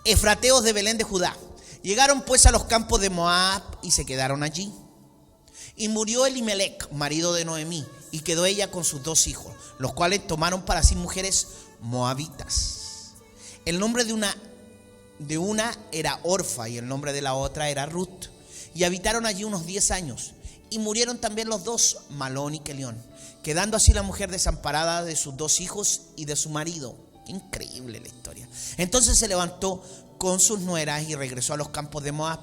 efrateos de Belén de Judá. Llegaron pues a los campos de Moab y se quedaron allí. Y murió Elimelech, marido de Noemí, y quedó ella con sus 2 hijos, los cuales tomaron para sí mujeres moabitas. El nombre de una era Orfa y el nombre de la otra era Ruth. Y habitaron allí unos 10 años. Y murieron también los 2, Malón y Kelión, quedando así la mujer desamparada de sus 2 hijos y de su marido. Increíble la historia. Entonces se levantó con sus nueras y regresó a los campos de Moab,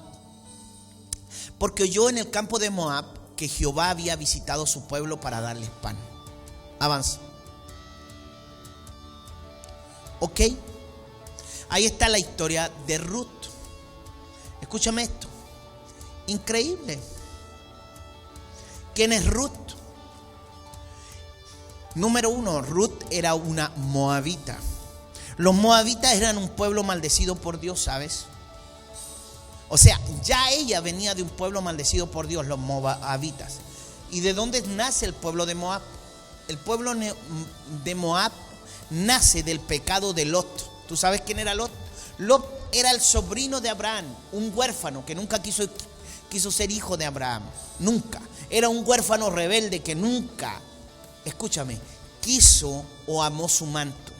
porque oyó en el campo de Moab que Jehová había visitado su pueblo para darles pan. Avanza. Ok. Ahí está la historia de Ruth. Escúchame esto. Increíble. ¿Quién es Ruth? Número 1, Ruth era una moabita. Los moabitas eran un pueblo maldecido por Dios, ¿sabes? O sea, ya ella venía de un pueblo maldecido por Dios, los moabitas. ¿Y de dónde nace el pueblo de Moab? El pueblo de Moab nace del pecado de Lot. ¿Tú sabes quién era Lot? Lot era el sobrino de Abraham, un huérfano que nunca quiso ser hijo de Abraham. Nunca. Era un huérfano rebelde que nunca, escúchame, quiso o amó su manto.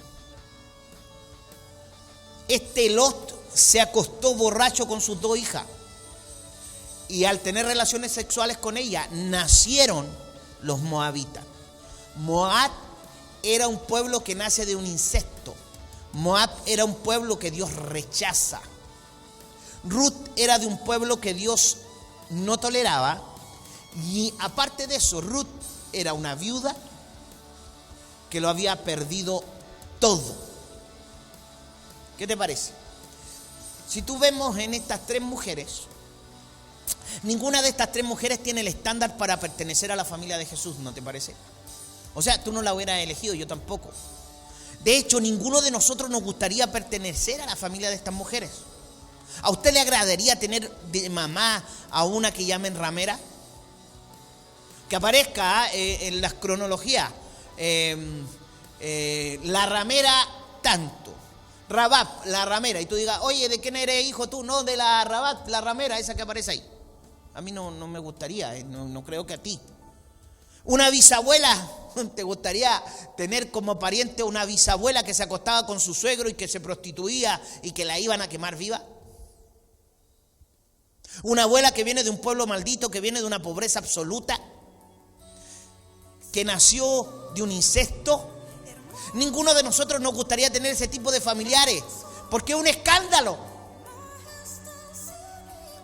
Este Lot se acostó borracho con sus 2 hijas y al tener relaciones sexuales con ella nacieron los moabitas. Moab era un pueblo que nace de un incesto. Moab era un pueblo que Dios rechaza. Ruth era de un pueblo que Dios no toleraba, y aparte de eso, Ruth era una viuda que lo había perdido todo. ¿Qué te parece? Si tú vemos en estas 3 mujeres, ninguna de estas 3 mujeres tiene el estándar para pertenecer a la familia de Jesús, ¿no te parece? O sea, tú no la hubieras elegido, yo tampoco. De hecho, ninguno de nosotros nos gustaría pertenecer a la familia de estas mujeres. ¿A usted le agradaría tener de mamá a una que llamen ramera? Que aparezca en las cronologías, la ramera tanto, Rabat, la ramera, y tú digas, oye, ¿de quién eres hijo tú? No, de la Rabat, la ramera, esa que aparece ahí. A mí no me gustaría, no creo que a ti. Una bisabuela, ¿te gustaría tener como pariente una bisabuela que se acostaba con su suegro y que se prostituía y que la iban a quemar viva? Una abuela que viene de un pueblo maldito, que viene de una pobreza absoluta, que nació de un incesto. Ninguno de nosotros nos gustaría tener ese tipo de familiares, porque es un escándalo.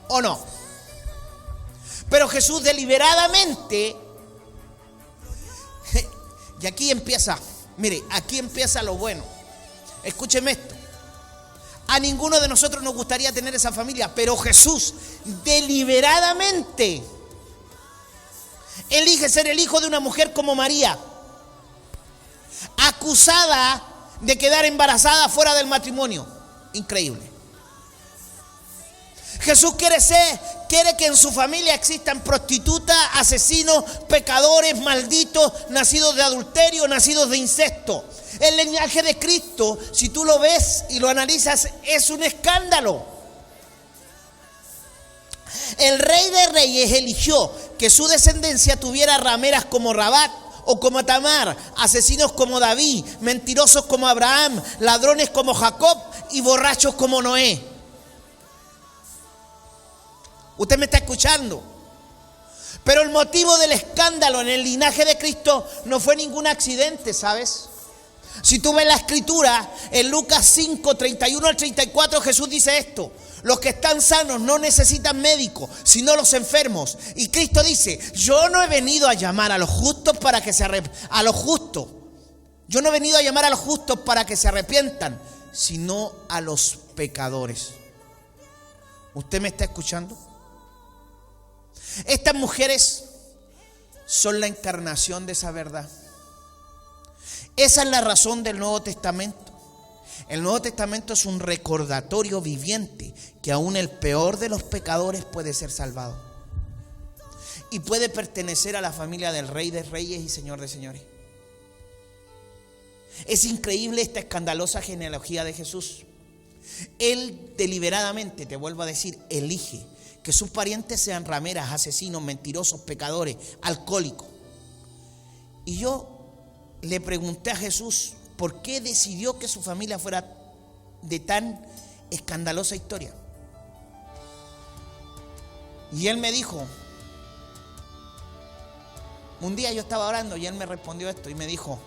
¿O no? Pero Jesús deliberadamente, y aquí empieza, mire, aquí empieza lo bueno. Escúcheme esto. A ninguno de nosotros nos gustaría tener esa familia, pero Jesús deliberadamente elige ser el hijo de una mujer como María, acusada de quedar embarazada fuera del matrimonio. Increíble. Jesús quiere que en su familia existan prostitutas, asesinos, pecadores, malditos, nacidos de adulterio, nacidos de incesto. El linaje de Cristo, si tú lo ves y lo analizas, es un escándalo. El Rey de Reyes eligió que su descendencia tuviera rameras como Rabat o como Tamar, asesinos como David, mentirosos como Abraham, ladrones como Jacob y borrachos como Noé. Usted me está escuchando. Pero el motivo del escándalo en el linaje de Cristo no fue ningún accidente, ¿sabes? Si tú ves la escritura, en Lucas 5, 31 al 34, Jesús dice esto: los que están sanos no necesitan médico, sino los enfermos. Y Cristo dice: yo no he venido a llamar a los justos para que se Yo no he venido a llamar a los justos para que se arrepientan, sino a los pecadores. ¿Usted me está escuchando? Estas mujeres son la encarnación de esa verdad. Esa es la razón del Nuevo Testamento. El Nuevo Testamento es un recordatorio viviente que aún el peor de los pecadores puede ser salvado y puede pertenecer a la familia del Rey de Reyes y Señor de Señores. Es increíble esta escandalosa genealogía de Jesús. Él deliberadamente, te vuelvo a decir, elige que sus parientes sean rameras, asesinos, mentirosos, pecadores, alcohólicos. Y yo le pregunté a Jesús por qué decidió que su familia fuera de tan escandalosa historia. Y él me dijo, un día yo estaba orando y él me respondió esto y me dijo: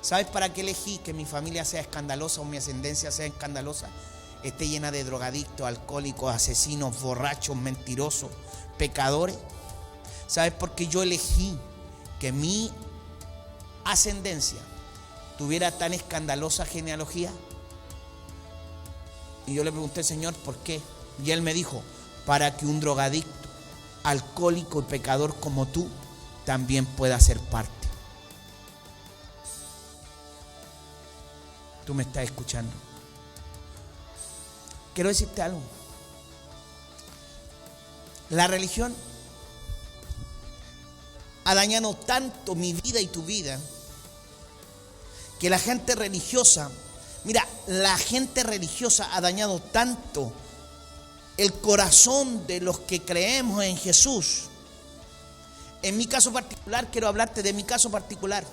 ¿sabes para qué elegí que mi familia sea escandalosa o mi ascendencia sea escandalosa? Esté llena de drogadictos, alcohólicos, asesinos, borrachos, mentirosos, pecadores. ¿Sabes por qué yo elegí que mi ascendencia tuviera tan escandalosa genealogía? Y yo le pregunté: Señor, ¿por qué? Y él me dijo: para que un drogadicto, alcohólico y pecador como tú también pueda ser parte. ¿Tú me estás escuchando? Quiero decirte algo. La religión ha dañado tanto mi vida y tu vida que la gente religiosa ha dañado tanto el corazón de los que creemos en Jesús. En mi caso particular, quiero hablarte de mi caso particular.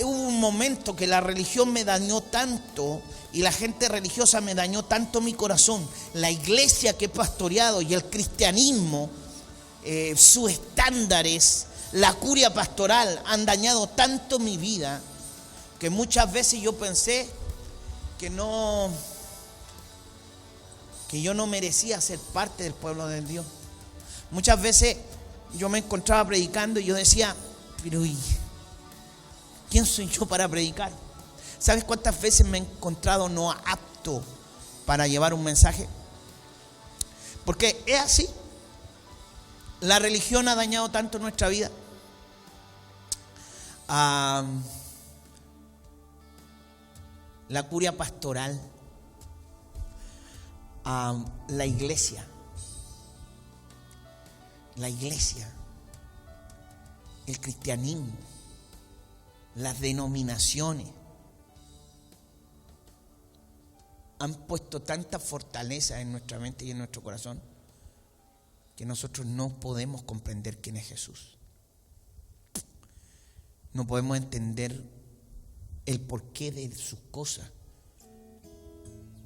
Hubo un momento que la religión me dañó tanto y la gente religiosa me dañó tanto mi corazón. La iglesia que he pastoreado y el cristianismo, sus estándares, la curia pastoral han dañado tanto mi vida que muchas veces yo pensé que yo no merecía ser parte del pueblo de Dios. Muchas veces yo me encontraba predicando y yo decía: pero ¿quién soy yo para predicar? ¿Sabes cuántas veces me he encontrado no apto para llevar un mensaje? Porque es así. La religión ha dañado tanto nuestra vida. La curia pastoral, la iglesia, el cristianismo, las denominaciones han puesto tanta fortaleza en nuestra mente y en nuestro corazón que nosotros no podemos comprender quién es Jesús. no podemos entender el porqué de sus cosas.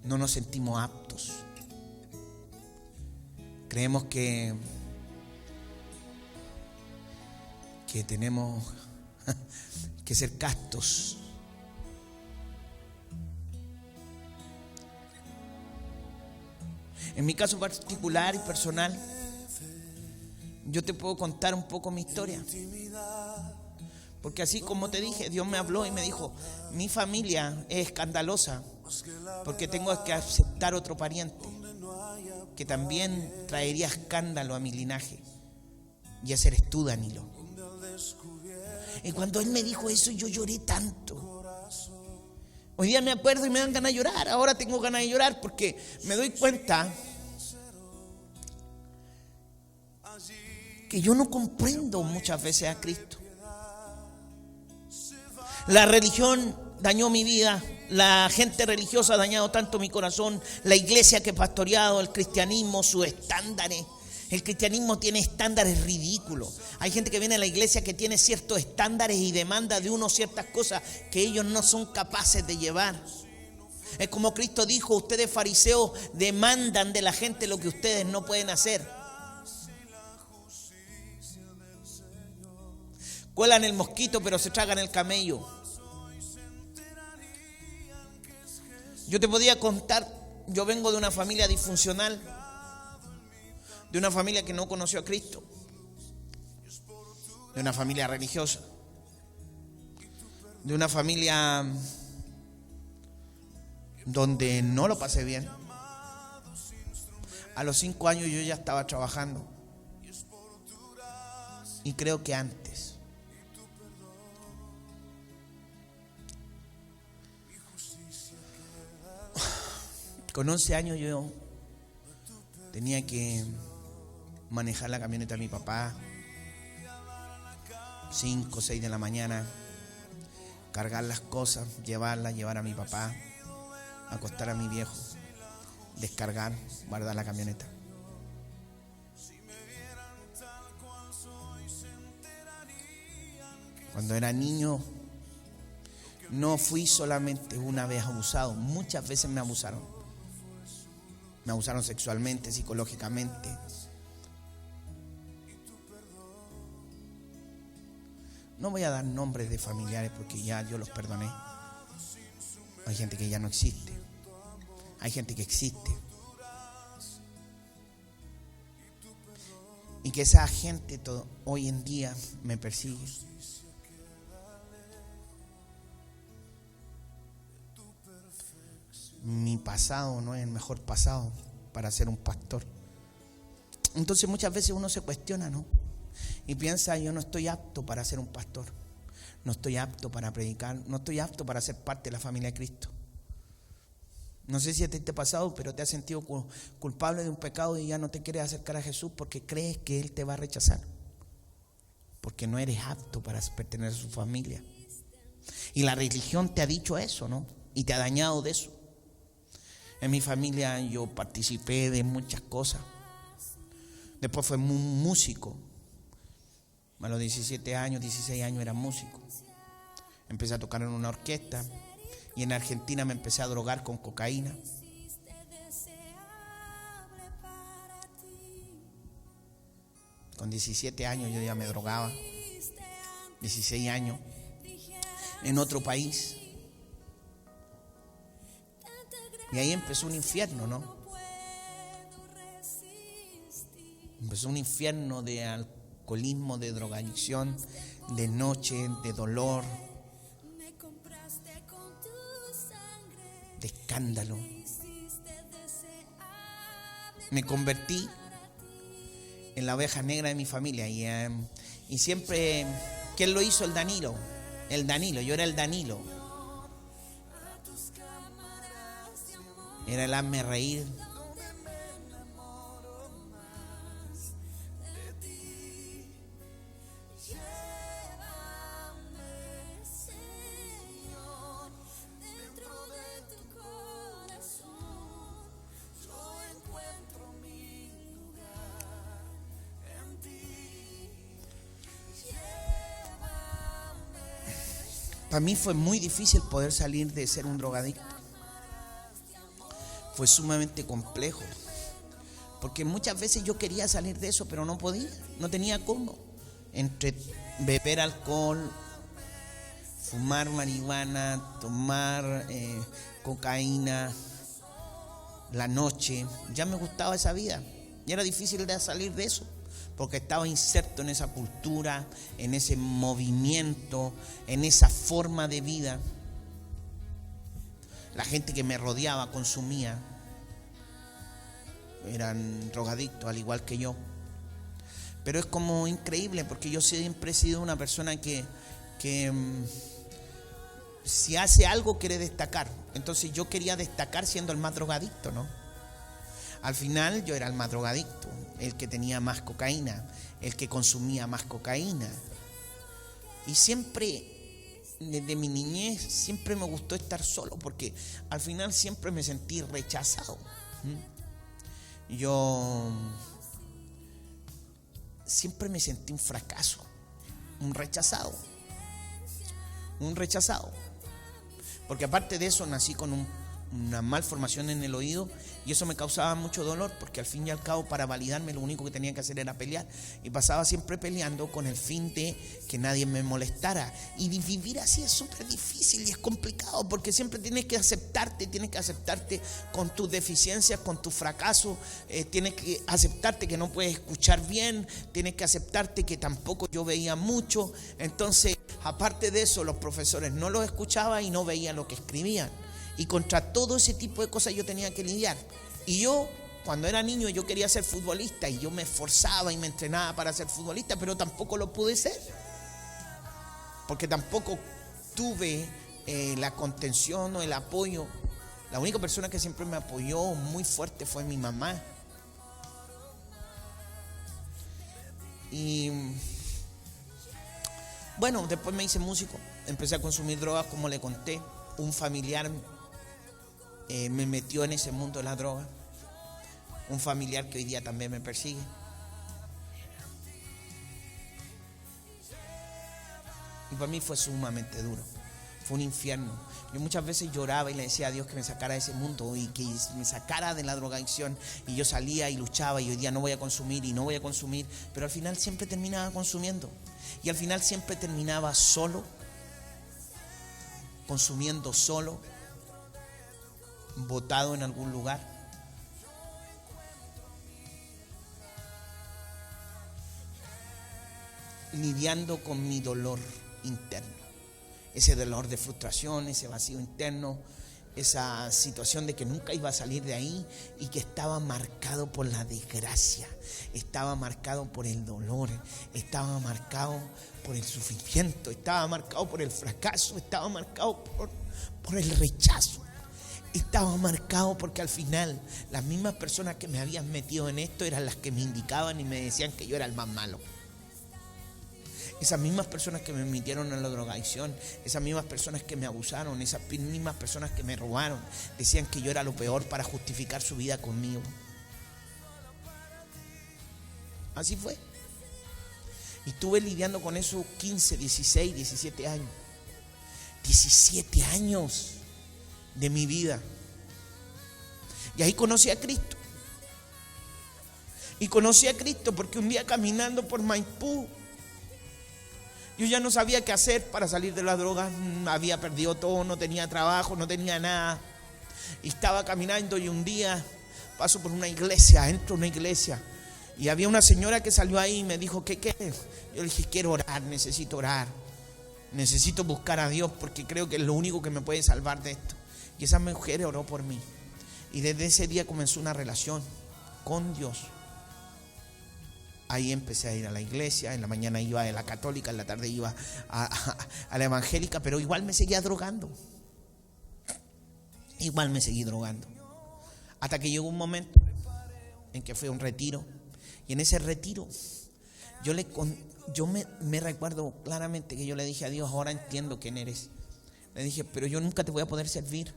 No nos sentimos aptos. Creemos que tenemos que ser castos. En mi caso particular y personal, yo te puedo contar un poco mi historia. Porque así como te dije, Dios me habló y me dijo, mi familia es escandalosa porque tengo que aceptar otro pariente que también traería escándalo a mi linaje. Y ese eres tú, Danilo. Y cuando él me dijo eso, yo lloré tanto. Hoy día me acuerdo y me dan ganas de llorar. Ahora tengo ganas de llorar porque me doy cuenta que yo no comprendo muchas veces a Cristo. La religión dañó mi vida, la gente religiosa ha dañado tanto mi corazón, la iglesia que he pastoreado, el cristianismo, sus estándares. El cristianismo tiene estándares ridículos. Hay gente que viene a la iglesia que tiene ciertos estándares y demanda de uno ciertas cosas que ellos no son capaces de llevar. Es como Cristo dijo, ustedes fariseos demandan de la gente lo que ustedes no pueden hacer. Cuelan el mosquito pero se tragan el camello. Yo te podía contar, yo vengo de una familia disfuncional, de una familia que no conoció a Cristo, de una familia religiosa, de una familia donde no lo pasé bien. A los 5 años yo ya estaba trabajando y creo que antes. Con 11 años yo tenía que manejar la camioneta de mi papá, 5 o 6 de la mañana, cargar las cosas, llevar a mi papá, acostar a mi viejo, descargar, guardar la camioneta. Cuando era niño no fui solamente una vez abusado, muchas veces me abusaron. Me abusaron sexualmente, psicológicamente. No voy a dar nombres de familiares porque ya yo los perdoné. Hay gente que ya no existe. Hay gente que existe. Y que esa gente hoy en día me persigue. Mi pasado no es el mejor pasado para ser un pastor. Entonces muchas veces uno se cuestiona, ¿no? Y piensa, yo no estoy apto para ser un pastor. No estoy apto para predicar. No estoy apto para ser parte de la familia de Cristo. No sé si a ti te ha pasado, pero te has sentido culpable de un pecado y ya no te quieres acercar a Jesús porque crees que Él te va a rechazar. Porque no eres apto para pertenecer a su familia. Y la religión te ha dicho eso, ¿no? Y te ha dañado de eso. En mi familia yo participé de muchas cosas. Después fui músico. A los 17 años, 16 años era músico. Empecé a tocar en una orquesta. Y en Argentina me empecé a drogar con cocaína. Con 17 años yo ya me drogaba. 16 años. En otro país. Y ahí empezó un infierno, ¿no? Empezó un infierno de alcoholismo, de drogadicción, de noche, de dolor, de escándalo. Me convertí en la oveja negra de mi familia y siempre, ¿quién lo hizo? El Danilo, yo era el Danilo. Era el hazme reír. Para mí fue muy difícil poder salir de ser un drogadicto. Fue sumamente complejo. Porque muchas veces yo quería salir de eso, pero no podía, no tenía cómo. Entre beber alcohol, fumar marihuana, tomar cocaína, la noche, ya me gustaba esa vida. Y era difícil de salir de eso, porque estaba inserto en esa cultura, en ese movimiento, en esa forma de vida. La gente que me rodeaba consumía, eran drogadictos al igual que yo. Pero es como increíble, porque yo siempre he sido una persona que si hace algo quiere destacar. Entonces yo quería destacar siendo el más drogadicto, ¿no? Al final yo era el más drogadicto, el que tenía más cocaína, el que consumía más cocaína. Y siempre, desde mi niñez, siempre me gustó estar solo, porque al final siempre me sentí rechazado. Yo siempre me sentí un fracaso, un rechazado. Porque aparte de eso nací con una malformación en el oído, y eso me causaba mucho dolor, porque al fin y al cabo, para validarme, lo único que tenía que hacer era pelear, y pasaba siempre peleando con el fin de que nadie me molestara. Y vivir así es súper difícil y es complicado, porque siempre tienes que aceptarte con tus deficiencias, con tus fracasos, tienes que aceptarte que no puedes escuchar bien, tienes que aceptarte que tampoco yo veía mucho. Entonces, aparte de eso, los profesores no los escuchaba y no veían lo que escribían. Y contra todo ese tipo de cosas yo tenía que lidiar. Y yo, cuando era niño, yo quería ser futbolista, y yo me esforzaba y me entrenaba para ser futbolista, pero tampoco lo pude ser, porque tampoco tuve la contención o el apoyo. La única persona que siempre me apoyó muy fuerte fue mi mamá. Y bueno, después me hice músico, empecé a consumir drogas, como le conté. Un familiar me metió en ese mundo de la droga, un familiar que hoy día también me persigue. Y para mí fue sumamente duro, fue un infierno. Yo muchas veces lloraba y le decía a Dios que me sacara de ese mundo y que me sacara de la drogadicción, y yo salía y luchaba, y hoy día no voy a consumir y no voy a consumir, pero al final siempre terminaba consumiendo, y al final siempre terminaba solo, consumiendo solo, botado en algún lugar. Lidiando con mi dolor interno, ese dolor de frustración, ese vacío interno, esa situación de que nunca iba a salir de ahí, y que estaba marcado por la desgracia, estaba marcado por el dolor, estaba marcado por el sufrimiento, estaba marcado por el fracaso, estaba marcado por el rechazo, estaba marcado porque al final las mismas personas que me habían metido en esto eran las que me indicaban y me decían que yo era el más malo. Esas mismas personas que me metieron en la drogadicción, esas mismas personas que me abusaron, esas mismas personas que me robaron, decían que yo era lo peor para justificar su vida conmigo. Así fue. Y estuve lidiando con eso 15, 16, 17 años. 17 años de mi vida. Y ahí conocí a Cristo. Y conocí a Cristo porque un día, caminando por Maipú, yo ya no sabía qué hacer para salir de las drogas. Había perdido todo, no tenía trabajo, no tenía nada. Y estaba caminando, y un día paso por una iglesia, entro a una iglesia, y había una señora que salió ahí y me dijo: ¿qué quieres? Yo le dije: quiero orar, necesito orar, necesito buscar a Dios, porque creo que es lo único que me puede salvar de esto. Y esa mujer oró por mí, y desde ese día comenzó una relación con Dios. Ahí empecé a ir a la iglesia, en la mañana iba a la católica, en la tarde iba a la evangélica, pero igual me seguía drogando. Igual me seguí drogando. Hasta que llegó un momento en que fui a un retiro, y en ese retiro yo me recuerdo claramente que yo le dije a Dios: ahora entiendo quién eres. Le dije: pero yo nunca te voy a poder servir,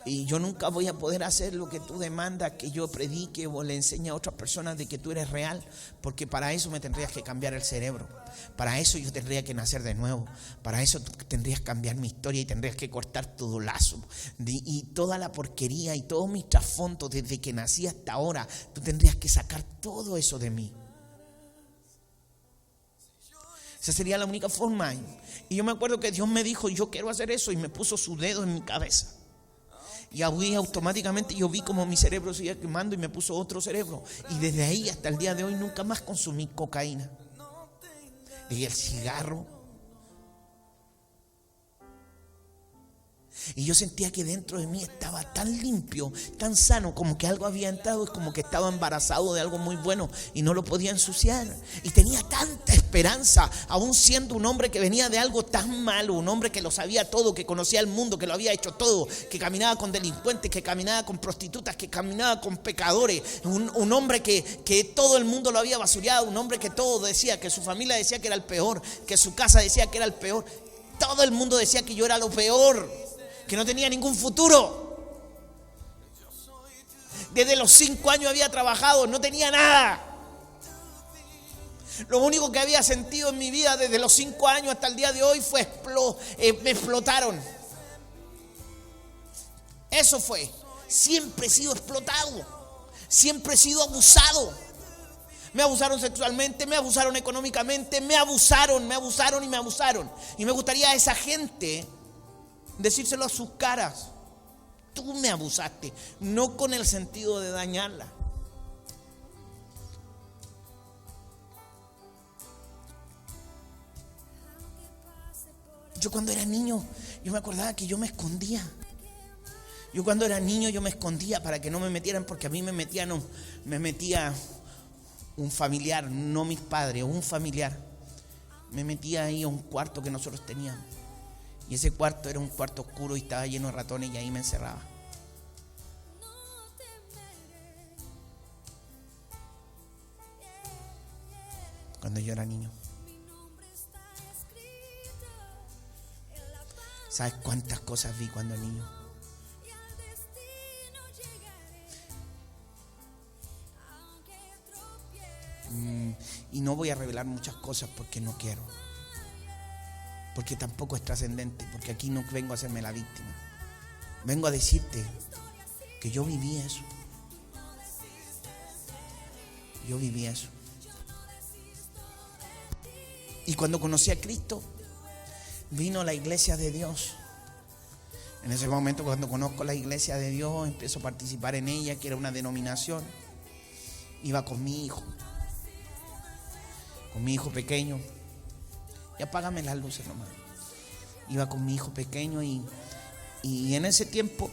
Y yo nunca voy a poder hacer lo que tú demandas, que yo predique o le enseñe a otras personas de que tú eres real, porque para eso me tendrías que cambiar el cerebro. Para eso yo tendría que nacer de nuevo. Para eso tú tendrías que cambiar mi historia y tendrías que cortar todo lazo. Y toda la porquería y todos mis trasfondos desde que nací hasta ahora, tú tendrías que sacar todo eso de mí. Esa sería la única forma. Y yo me acuerdo que Dios me dijo, yo quiero hacer eso, y me puso su dedo en mi cabeza. Y ahí automáticamente yo vi como mi cerebro se iba quemando y me puso otro cerebro. Y desde ahí hasta el día de hoy nunca más consumí cocaína. Dejé el cigarro. Y yo sentía que dentro de mí estaba tan limpio, tan sano, como que algo había entrado, es como que estaba embarazado de algo muy bueno y no lo podía ensuciar. Y tenía tanta esperanza, aún siendo un hombre que venía de algo tan malo, un hombre que lo sabía todo, que conocía el mundo, que lo había hecho todo, que caminaba con delincuentes, que caminaba con prostitutas, que caminaba con pecadores, un hombre que todo el mundo lo había basureado, un hombre que todo decía, que su familia decía que era el peor, que su casa decía que era el peor. Todo el mundo decía que yo era lo peor, que no tenía ningún futuro. Desde los 5 años había trabajado, no tenía nada. Lo único que había sentido en mi vida desde los 5 años hasta el día de hoy fue me explotaron. Eso fue. Siempre he sido explotado. Siempre he sido abusado. Me abusaron sexualmente, me abusaron económicamente, me abusaron y me abusaron. Y me gustaría a esa gente decírselo a sus caras. Tú me abusaste, no con el sentido de dañarla. Yo cuando era niño, yo me acordaba que yo me escondía. Yo cuando era niño yo me escondía para que no me metieran, porque a mí me metía un familiar, no mis padres, un familiar. Me metía ahí a un cuarto que nosotros teníamos. Y ese cuarto era un cuarto oscuro y estaba lleno de ratones, y ahí me encerraba. Cuando yo era niño. ¿Sabes cuántas cosas vi cuando niño? Y no voy a revelar muchas cosas porque no quiero. Porque tampoco es trascendente, porque aquí no vengo a hacerme la víctima. Vengo a decirte que yo viví eso. Yo viví eso. Y cuando conocí a Cristo, vino la iglesia de Dios. En ese momento, cuando conozco la iglesia de Dios, empiezo a participar en ella, que era una denominación. Iba con mi hijo pequeño. Y apágame las luces nomás. Iba con mi hijo pequeño y en ese tiempo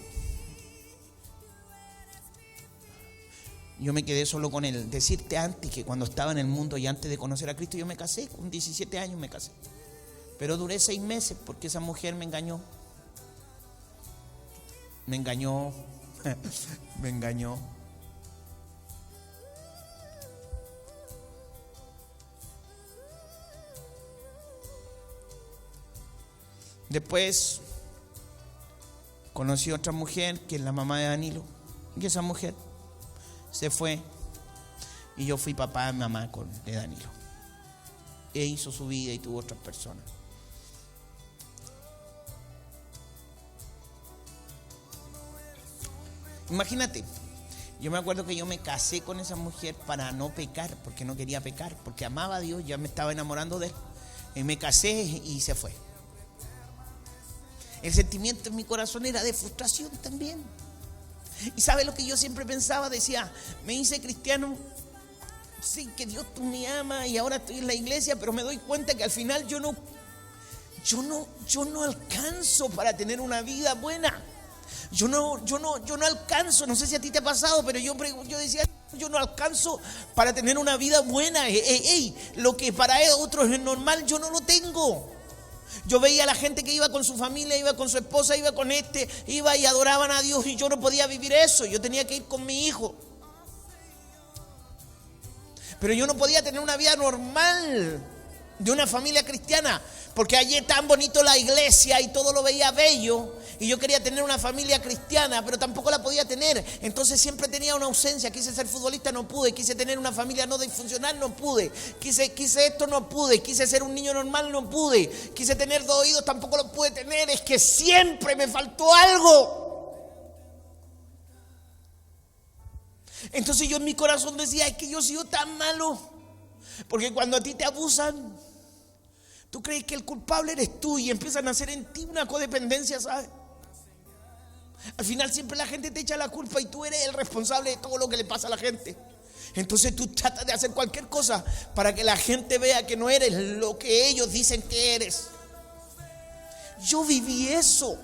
yo me quedé solo con él. Decirte antes que cuando estaba en el mundo y antes de conocer a Cristo, yo me casé, con 17 años me casé. Pero duré 6 meses porque esa mujer me engañó. Me engañó. Después conocí a otra mujer que es la mamá de Danilo. Y esa mujer se fue. Y yo fui papá y mamá de Danilo. E hizo su vida y tuvo otras personas. Imagínate, yo me acuerdo que yo me casé con esa mujer para no pecar, porque no quería pecar, porque amaba a Dios, ya me estaba enamorando de él. Y me casé y se fue. El sentimiento en mi corazón era de frustración también. Y ¿sabe lo que yo siempre pensaba? Decía, me hice cristiano, sí, que Dios tú me amas y ahora estoy en la iglesia, pero me doy cuenta que al final yo no alcanzo para tener una vida buena. Yo no alcanzo, no sé si a ti te ha pasado, pero yo decía, yo no alcanzo para tener una vida buena. Lo que para otros es normal, yo no lo tengo. Yo veía a la gente que iba con su familia, iba con su esposa, iba con iba y adoraban a Dios, y yo no podía vivir eso. Yo tenía que ir con mi hijo. Pero yo no podía tener una vida normal de una familia cristiana. Porque allí tan bonito la iglesia y todo lo veía bello. Y yo quería tener una familia cristiana, pero tampoco la podía tener. Entonces siempre tenía una ausencia. Quise ser futbolista, no pude. Quise tener una familia no disfuncional, no pude. Quise esto, no pude. Quise ser un niño normal, no pude. Quise tener 2 oídos, tampoco lo pude tener. Es que siempre me faltó algo. Entonces yo en mi corazón decía, es que yo he sido tan malo. Porque cuando a ti te abusan, tú crees que el culpable eres tú y empiezan a hacer en ti una codependencia, ¿sabes? Al final siempre la gente te echa la culpa y tú eres el responsable de todo lo que le pasa a la gente. Entonces tú tratas de hacer cualquier cosa para que la gente vea que no eres lo que ellos dicen que eres. Yo viví eso.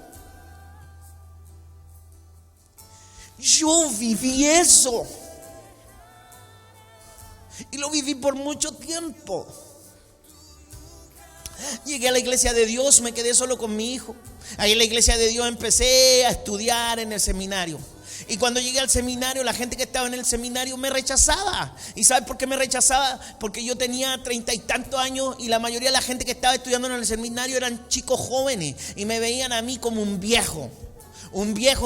Yo viví eso. Y lo viví por mucho tiempo. Llegué a la iglesia de Dios, me quedé solo con mi hijo. Ahí en la iglesia de Dios empecé a estudiar en el seminario. Y cuando llegué al seminario, la gente que estaba en el seminario me rechazaba. ¿Y sabes por qué me rechazaba? Porque yo tenía 30 y tantos años y la mayoría de la gente que estaba estudiando en el seminario eran chicos jóvenes y me veían a mí como un viejo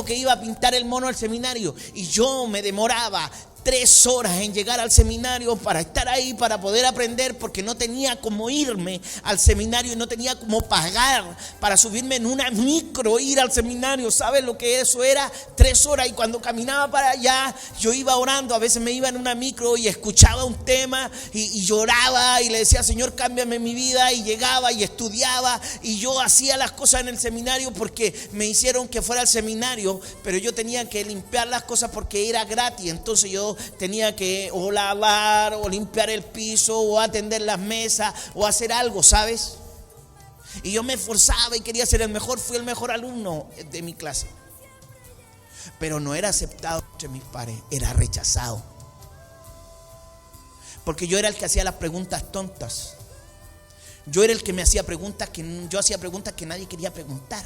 que iba a pintar el mono al seminario. Y yo me demoraba 3 horas en llegar al seminario para estar ahí, para poder aprender, porque no tenía cómo irme al seminario y no tenía cómo pagar para subirme en una micro e ir al seminario. ¿Sabes lo que eso era? 3 horas. Y cuando caminaba para allá, yo iba orando. A veces me iba en una micro y escuchaba un tema y lloraba y le decía, Señor, cámbiame mi vida. Y llegaba y estudiaba y yo hacía las cosas en el seminario porque me hicieron que fuera al seminario, pero yo tenía que limpiar las cosas porque era gratis. Entonces yo tenía que o lavar o limpiar el piso o atender las mesas o hacer algo, ¿sabes? Y yo me esforzaba y quería ser el mejor. Fui el mejor alumno de mi clase, pero no era aceptado entre mis pares, era rechazado. Porque yo era el que hacía las preguntas tontas. Yo era el que me hacía preguntas yo hacía preguntas que nadie quería preguntar,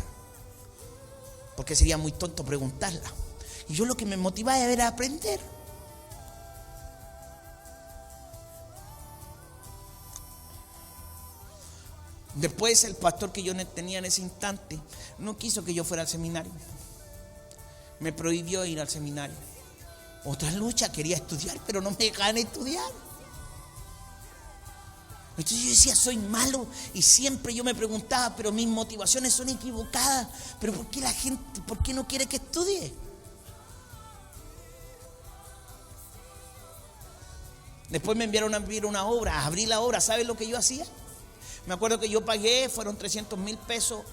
porque sería muy tonto preguntarlas. Y yo lo que me motivaba era aprender. Después el pastor que yo tenía en ese instante no quiso que yo fuera al seminario. Me prohibió ir al seminario. Otra lucha, quería estudiar, pero no me dejaban estudiar. Entonces yo decía, soy malo. Y siempre yo me preguntaba, pero mis motivaciones son equivocadas. Pero ¿por qué la gente, por qué no quiere que estudie? Después me enviaron a abrir una obra, abrí la obra. ¿Sabes lo que yo hacía? Me acuerdo que yo pagué, fueron 300,000 pesos,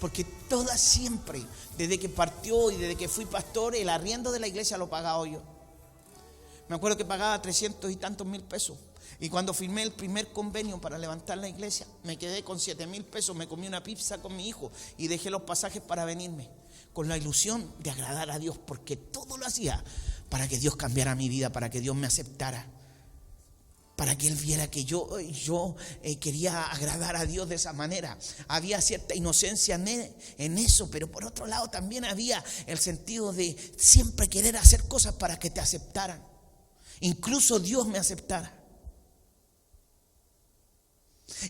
porque todas siempre, desde que partió y desde que fui pastor, el arriendo de la iglesia lo pagaba yo. Me acuerdo que pagaba 300 y tantos mil pesos. Y cuando firmé el primer convenio para levantar la iglesia, me quedé con 7,000 pesos, me comí una pizza con mi hijo y dejé los pasajes para venirme, con la ilusión de agradar a Dios, porque todo lo hacía para que Dios cambiara mi vida, para que Dios me aceptara, para que Él viera que yo quería agradar a Dios de esa manera. Había cierta inocencia en eso, pero por otro lado también había el sentido de siempre querer hacer cosas para que te aceptaran, incluso Dios me aceptara.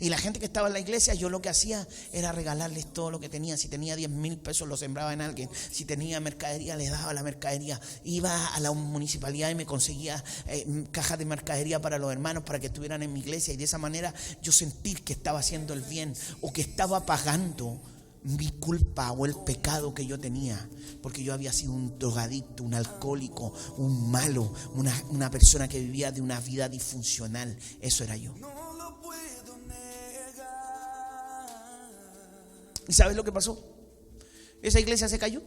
Y la gente que estaba en la iglesia, yo lo que hacía era regalarles todo lo que tenía. Si tenía 10,000 pesos, lo sembraba en alguien. Si tenía mercadería, les daba la mercadería. Iba a la municipalidad y me conseguía cajas de mercadería para los hermanos, para que estuvieran en mi iglesia. Y de esa manera yo sentí que estaba haciendo el bien, o que estaba pagando mi culpa o el pecado que yo tenía, porque yo había sido un drogadicto, un alcohólico, un malo, una persona que vivía de una vida disfuncional. Eso era yo. ¿Y sabes lo que pasó? Esa iglesia se cayó,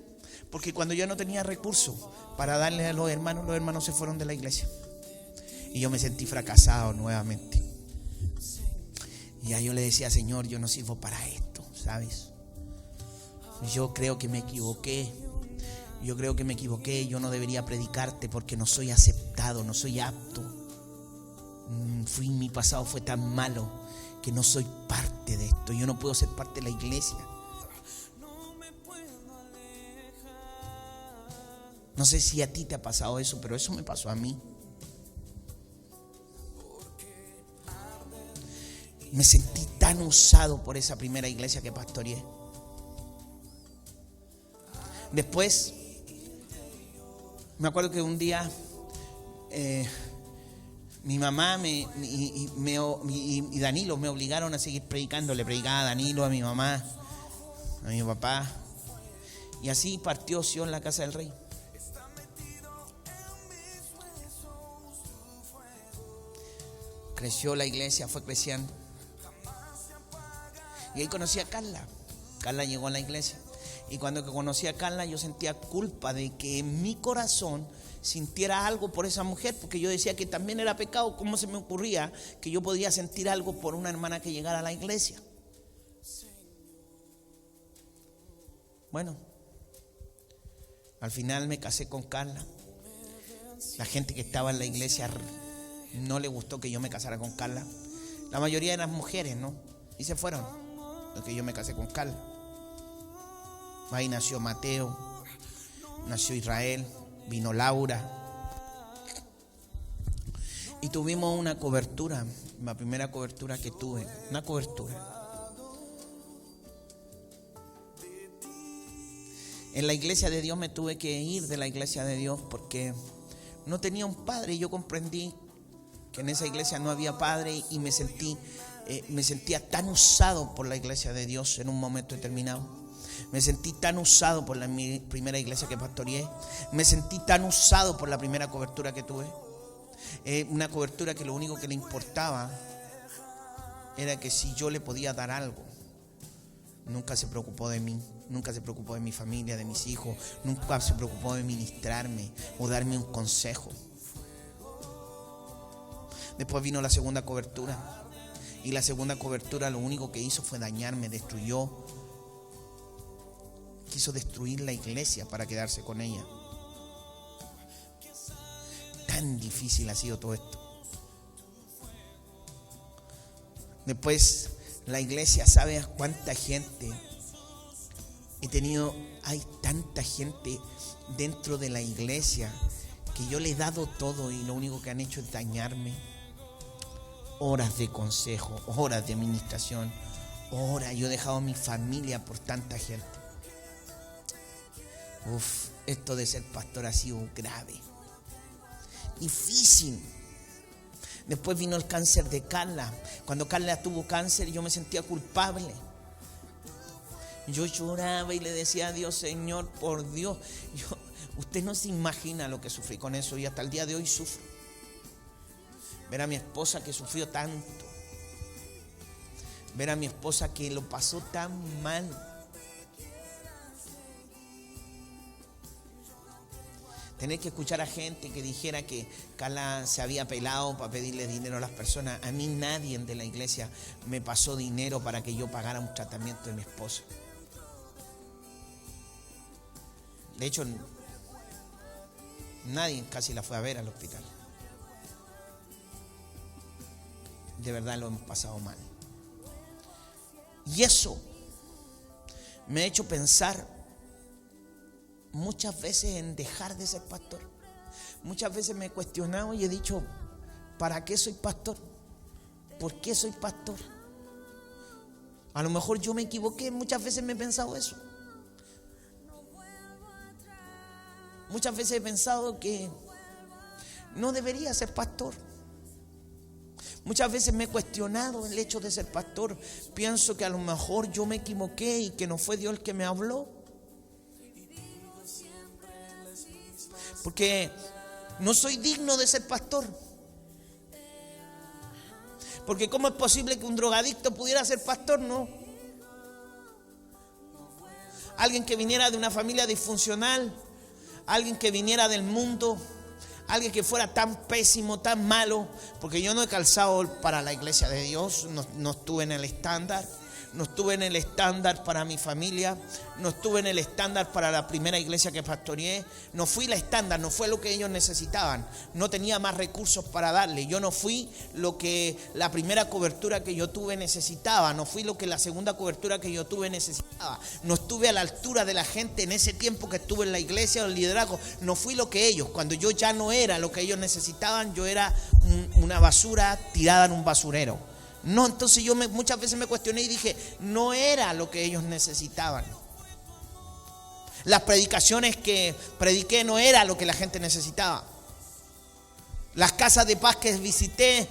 porque cuando yo no tenía recursos para darle a los hermanos se fueron de la iglesia. Y yo me sentí fracasado nuevamente. Y ya yo le decía, Señor, yo no sirvo para esto, ¿sabes? Yo creo que me equivoqué. Yo no debería predicarte porque no soy aceptado, no soy apto. Mi pasado fue tan malo que no soy parte de esto. Yo no puedo ser parte de la iglesia. No sé si a ti te ha pasado eso, pero eso me pasó a mí. Me sentí tan usado por esa primera iglesia que pastoreé. Después, me acuerdo que un día mi mamá y Danilo me obligaron a seguir predicando. Le predicaba a Danilo, a mi mamá, a mi papá. Y así partió Sion, la casa del rey. Creció la iglesia, fue creciendo. Y ahí conocí a Carla. Carla llegó a la iglesia. Y cuando conocí a Carla, yo sentía culpa de que en mi corazón sintiera algo por esa mujer, porque yo decía que también era pecado. ¿Cómo se me ocurría que yo podía sentir algo por una hermana que llegara a la iglesia? Bueno, al final me casé con Carla. La gente que estaba en la iglesia no le gustó que yo me casara con Carla. La mayoría eran mujeres, ¿no? Y se fueron, porque yo me casé con Carla. Ahí nació Mateo, nació Israel, vino Laura. Y tuvimos una cobertura, la primera cobertura que tuve, una cobertura. En la iglesia de Dios me tuve que ir de la iglesia de Dios porque no tenía un padre. Y yo comprendí que en esa iglesia no había padre y me sentía tan usado por la iglesia de Dios en un momento determinado. Me sentí tan usado por mi primera iglesia que pastoreé. Me sentí tan usado por la primera cobertura que tuve. Una cobertura que lo único que le importaba era que si yo le podía dar algo. Nunca se preocupó de mí, nunca se preocupó de mi familia, de mis hijos. Nunca se preocupó de ministrarme o darme un consejo. Después vino la segunda cobertura. Y la segunda cobertura lo único que hizo fue dañarme, destruyó. Quiso destruir la iglesia para quedarse con ella. Tan difícil ha sido todo esto. Después la iglesia, ¿sabes cuánta gente he tenido? Hay tanta gente dentro de la iglesia que yo le he dado todo y lo único que han hecho es dañarme. Horas de consejo, horas de administración, horas. Yo he dejado a mi familia por tanta gente. Esto de ser pastor ha sido grave, difícil. Después vino el cáncer de Carla. Cuando Carla tuvo cáncer, yo me sentía culpable. Yo lloraba y le decía a Dios: Señor, por Dios, usted no se imagina lo que sufrí con eso, y hasta el día de hoy sufro. Ver a mi esposa que sufrió tanto, ver a mi esposa que lo pasó tan mal. Tener que escuchar a gente que dijera que Carla se había pelado para pedirle dinero a las personas. A mí nadie de la iglesia me pasó dinero para que yo pagara un tratamiento de mi esposa. De hecho, nadie casi la fue a ver al hospital. De verdad lo hemos pasado mal. Y eso me ha hecho pensar muchas veces en dejar de ser pastor. Muchas veces me he cuestionado y he dicho: ¿para qué soy pastor? ¿Por qué soy pastor? A lo mejor yo me equivoqué. Muchas veces me he pensado eso. Muchas veces he pensado que no debería ser pastor. Muchas veces me he cuestionado el hecho de ser pastor. Pienso que a lo mejor yo me equivoqué y que no fue Dios el que me habló. Porque no soy digno de ser pastor. Porque ¿cómo es posible que un drogadicto pudiera ser pastor? No. Alguien que viniera de una familia disfuncional, alguien que viniera del mundo, alguien que fuera tan pésimo, tan malo. Porque yo no he calzado para la iglesia de Dios, no estuve en el estándar. No estuve en el estándar para mi familia. No estuve en el estándar para la primera iglesia que pastoreé. No fui la estándar, no fue lo que ellos necesitaban. No tenía más recursos para darle. Yo no fui lo que la primera cobertura que yo tuve necesitaba. No fui lo que la segunda cobertura que yo tuve necesitaba. No estuve a la altura de la gente en ese tiempo que estuve en la iglesia o el liderazgo. No fui lo que ellos. Cuando yo ya no era lo que ellos necesitaban, yo era una basura tirada en un basurero. No, entonces yo muchas veces me cuestioné y dije, no era lo que ellos necesitaban. Las predicaciones que prediqué no era lo que la gente necesitaba. Las casas de paz que visité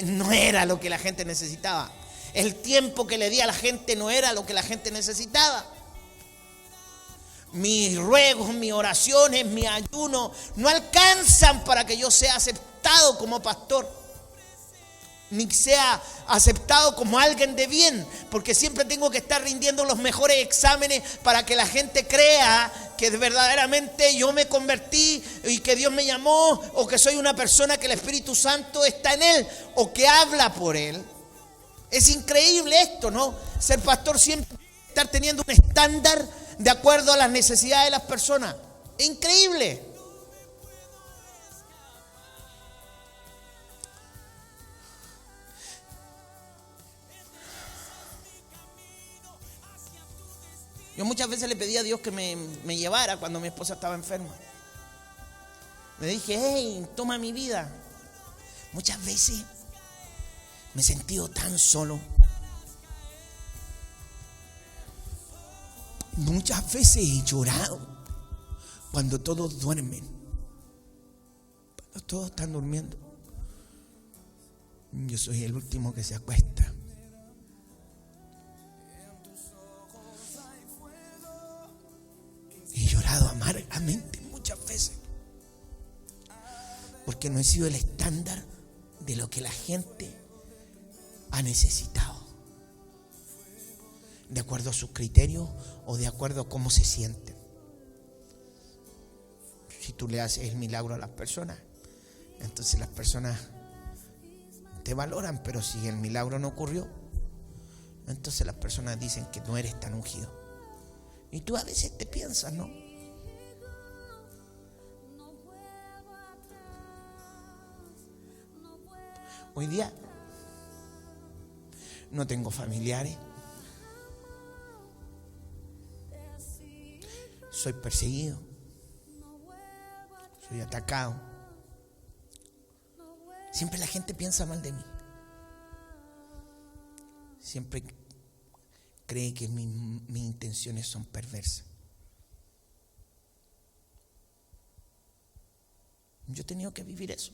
no era lo que la gente necesitaba. El tiempo que le di a la gente no era lo que la gente necesitaba. Mis ruegos, mis oraciones, mi ayuno no alcanzan para que yo sea aceptado como pastor, ni sea aceptado como alguien de bien, porque siempre tengo que estar rindiendo los mejores exámenes para que la gente crea que verdaderamente yo me convertí y que Dios me llamó, o que soy una persona que el Espíritu Santo está en él, o que habla por él. Es increíble esto, ¿no? Ser pastor siempre estar teniendo un estándar de acuerdo a las necesidades de las personas. Es increíble. Yo muchas veces le pedí a Dios que me llevara cuando mi esposa estaba enferma. Le dije, hey, toma mi vida. Muchas veces me he sentido tan solo. Muchas veces he llorado cuando todos duermen, cuando todos están durmiendo. Yo soy el último que se acuesta. He llorado amargamente muchas veces porque no he sido el estándar de lo que la gente ha necesitado, de acuerdo a sus criterios o de acuerdo a cómo se sienten. Si tú le haces el milagro a las personas, entonces las personas te valoran, pero si el milagro no ocurrió, entonces las personas dicen que no eres tan ungido. Y tú a veces te piensas, ¿no? Hoy día no tengo familiares. Soy perseguido. Soy atacado. Siempre la gente piensa mal de mí. Siempre cree que mis intenciones son perversas. Yo he tenido que vivir eso.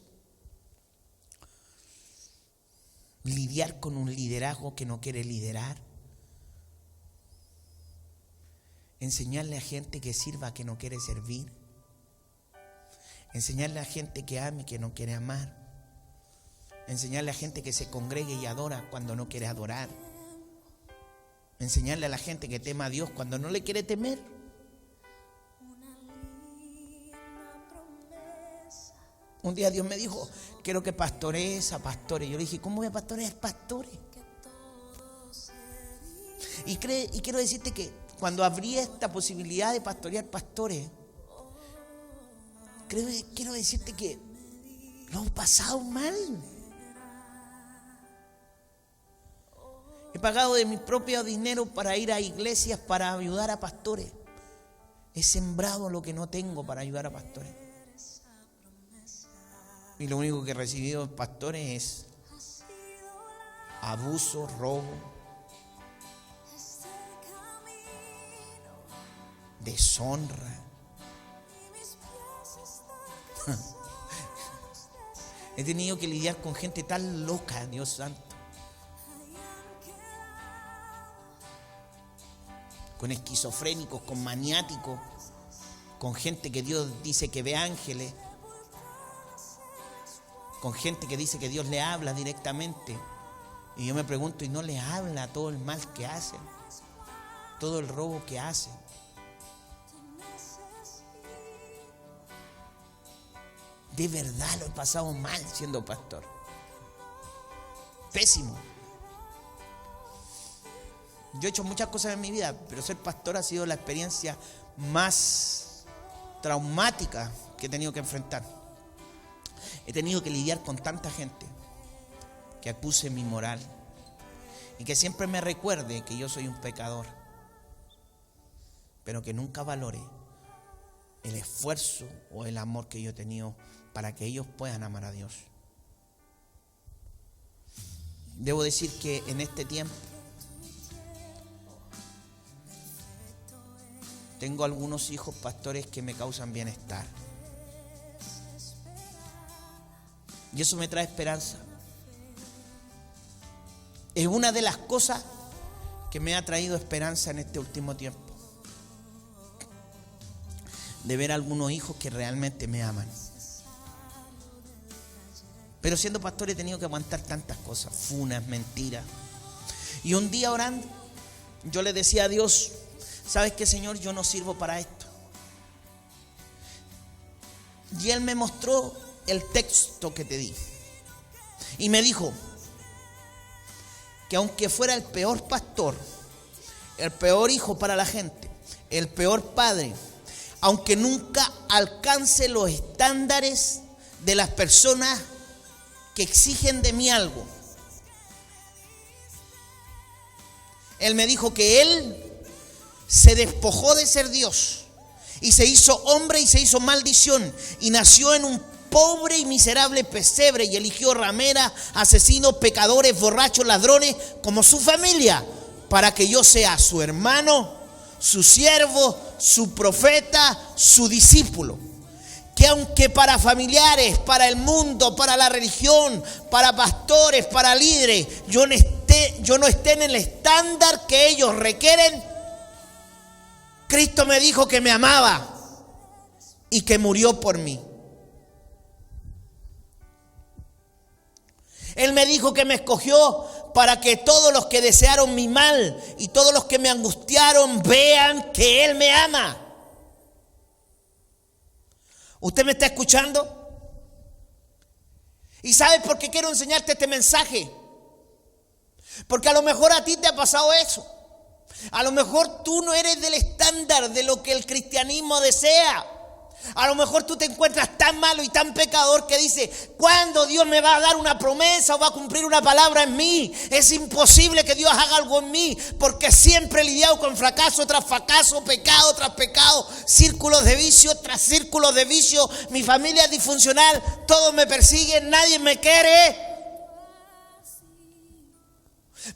Lidiar con un liderazgo que no quiere liderar. Enseñarle a gente que sirva que no quiere servir. Enseñarle a gente que ame que no quiere amar. Enseñarle a gente que se congregue y adora cuando no quiere adorar. Enseñarle a la gente que tema a Dios cuando no le quiere temer. Un día Dios me dijo, quiero que pastorees a pastores. Yo le dije, ¿cómo voy a pastorear pastores? Y quiero decirte que cuando abrí esta posibilidad de pastorear pastores, quiero decirte que lo he pasado mal. He pagado de mi propio dinero para ir a iglesias para ayudar a pastores. He sembrado lo que no tengo para ayudar a pastores. Y lo único que he recibido de pastores es abuso, robo, deshonra. He tenido que lidiar con gente tan loca, Dios santo. Con esquizofrénicos, con maniáticos, con gente que Dios dice que ve ángeles, con gente que dice que Dios le habla directamente. Y yo me pregunto, ¿y no le habla todo el mal que hacen? Todo el robo que hacen. De verdad lo he pasado mal siendo pastor. Pésimo. Yo he hecho muchas cosas en mi vida, pero ser pastor ha sido la experiencia más traumática que he tenido que enfrentar. He tenido que lidiar con tanta gente que acuse mi moral y que siempre me recuerde que yo soy un pecador, pero que nunca valore el esfuerzo o el amor que yo he tenido para que ellos puedan amar a Dios. Debo decir que en este tiempo tengo algunos hijos pastores que me causan bienestar. Y eso me trae esperanza. Es una de las cosas que me ha traído esperanza en este último tiempo. De ver a algunos hijos que realmente me aman. Pero siendo pastor he tenido que aguantar tantas cosas, funas, mentiras. Y un día orando, yo le decía a Dios: ¿sabes qué, Señor? Yo no sirvo para esto. Y Él me mostró el texto que te di. Y me dijo que aunque fuera el peor pastor, el peor hijo para la gente, el peor padre, aunque nunca alcance los estándares de las personas que exigen de mí algo, Él me dijo que Él se despojó de ser Dios y se hizo hombre y se hizo maldición y nació en un pobre y miserable pesebre y eligió rameras, asesinos, pecadores, borrachos, ladrones como su familia, para que yo sea su hermano, su siervo, su profeta, su discípulo. Que aunque para familiares, para el mundo, para la religión, para pastores, para líderes, yo no esté en el estándar que ellos requieren, Cristo me dijo que me amaba y que murió por mí. Él me dijo que me escogió para que todos los que desearon mi mal y todos los que me angustiaron vean que Él me ama. ¿Usted me está escuchando? ¿Y sabe por qué quiero enseñarte este mensaje? Porque a lo mejor a ti te ha pasado eso. A lo mejor tú no eres del estándar de lo que el cristianismo desea. A lo mejor tú te encuentras tan malo y tan pecador que dices: ¿cuándo Dios me va a dar una promesa o va a cumplir una palabra en mí? Es imposible que Dios haga algo en mí, porque siempre he lidiado con fracaso tras fracaso, pecado tras pecado, círculos de vicio tras círculos de vicio. Mi familia es disfuncional, todos me persiguen, nadie me quiere.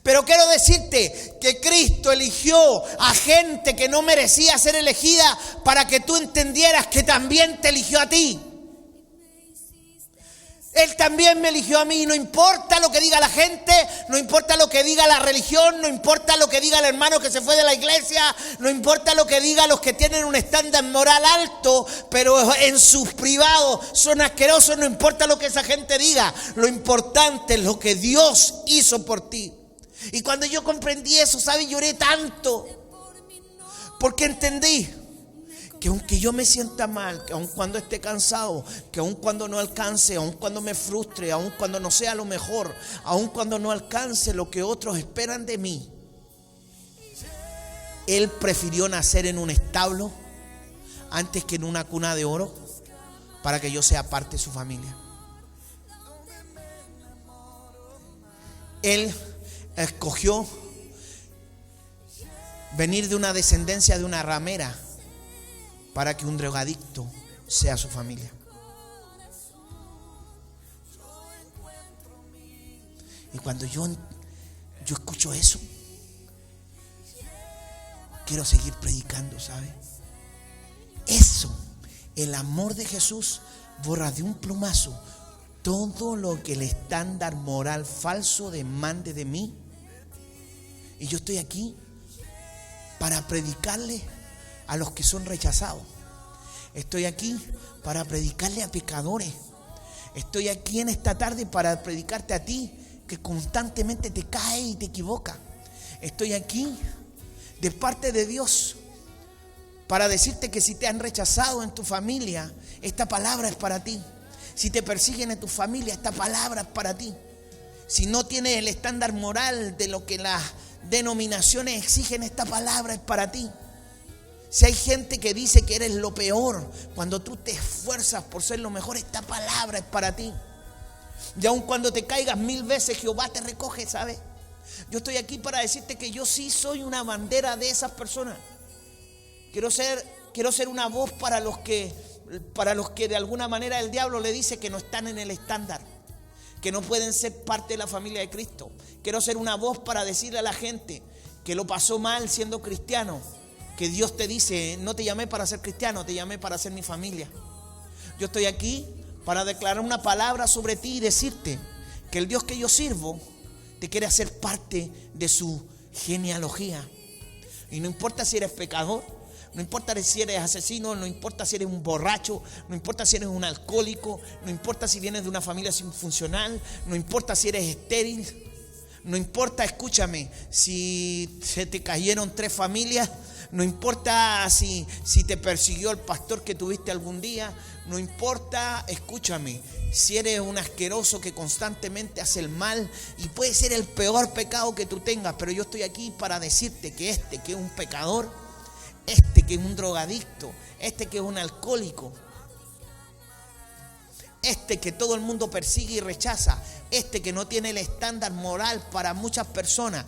Pero quiero decirte que Cristo eligió a gente que no merecía ser elegida para que tú entendieras que también te eligió a ti. Él también me eligió a mí. No importa lo que diga la gente, no importa lo que diga la religión, no importa lo que diga el hermano que se fue de la iglesia, no importa lo que diga los que tienen un estándar moral alto, pero en sus privados son asquerosos. No importa lo que esa gente diga, lo importante es lo que Dios hizo por ti. Y cuando yo comprendí eso, ¿sabes? Lloré tanto, porque entendí que aunque yo me sienta mal, que aun cuando esté cansado, que aun cuando no alcance, aun cuando me frustre, aun cuando no sea lo mejor, aun cuando no alcance lo que otros esperan de mí, Él prefirió nacer en un establo antes que en una cuna de oro para que yo sea parte de su familia. Él escogió venir de una descendencia de una ramera para que un drogadicto sea su familia. Y cuando yo escucho eso, quiero seguir predicando, ¿sabe? Eso, el amor de Jesús borra de un plumazo todo lo que el estándar moral falso demande de mí. Y yo estoy aquí para predicarle a los que son rechazados. Estoy aquí para predicarle a pecadores. Estoy aquí en esta tarde para predicarte a ti que constantemente te caes y te equivocas. Estoy aquí de parte de Dios para decirte que si te han rechazado en tu familia, esta palabra es para ti. Si te persiguen en tu familia, esta palabra es para ti. Si no tienes el estándar moral de lo que las denominaciones exigen, esta palabra es para ti. Si hay gente que dice que eres lo peor cuando tú te esfuerzas por ser lo mejor, esta palabra es para ti. Y aun cuando te caigas 1000 veces, Jehová te recoge, ¿sabes? Yo estoy aquí para decirte que yo sí soy una bandera de esas personas. Quiero ser una voz para los que de alguna manera el diablo le dice que no están en el estándar. que no pueden ser parte de la familia de Cristo. Quiero ser una voz para decirle a la gente que lo pasó mal siendo cristiano, que Dios te dice: no te llamé para ser cristiano, te llamé para ser mi familia. Yo estoy aquí para declarar una palabra sobre ti y decirte que el Dios que yo sirvo te quiere hacer parte de su genealogía. Y no importa si eres pecador, no importa si eres asesino, no importa si eres un borracho, no importa si eres un alcohólico, no importa si vienes de una familia disfuncional, no importa si eres estéril, no importa, escúchame, si se te cayeron 3 familias, no importa si te persiguió el pastor que tuviste algún día, no importa, escúchame, si eres un asqueroso que constantemente hace el mal, y puede ser el peor pecado que tú tengas, pero yo estoy aquí para decirte que que es un pecador, que es un drogadicto, que es un alcohólico, que todo el mundo persigue y rechaza, que no tiene el estándar moral para muchas personas,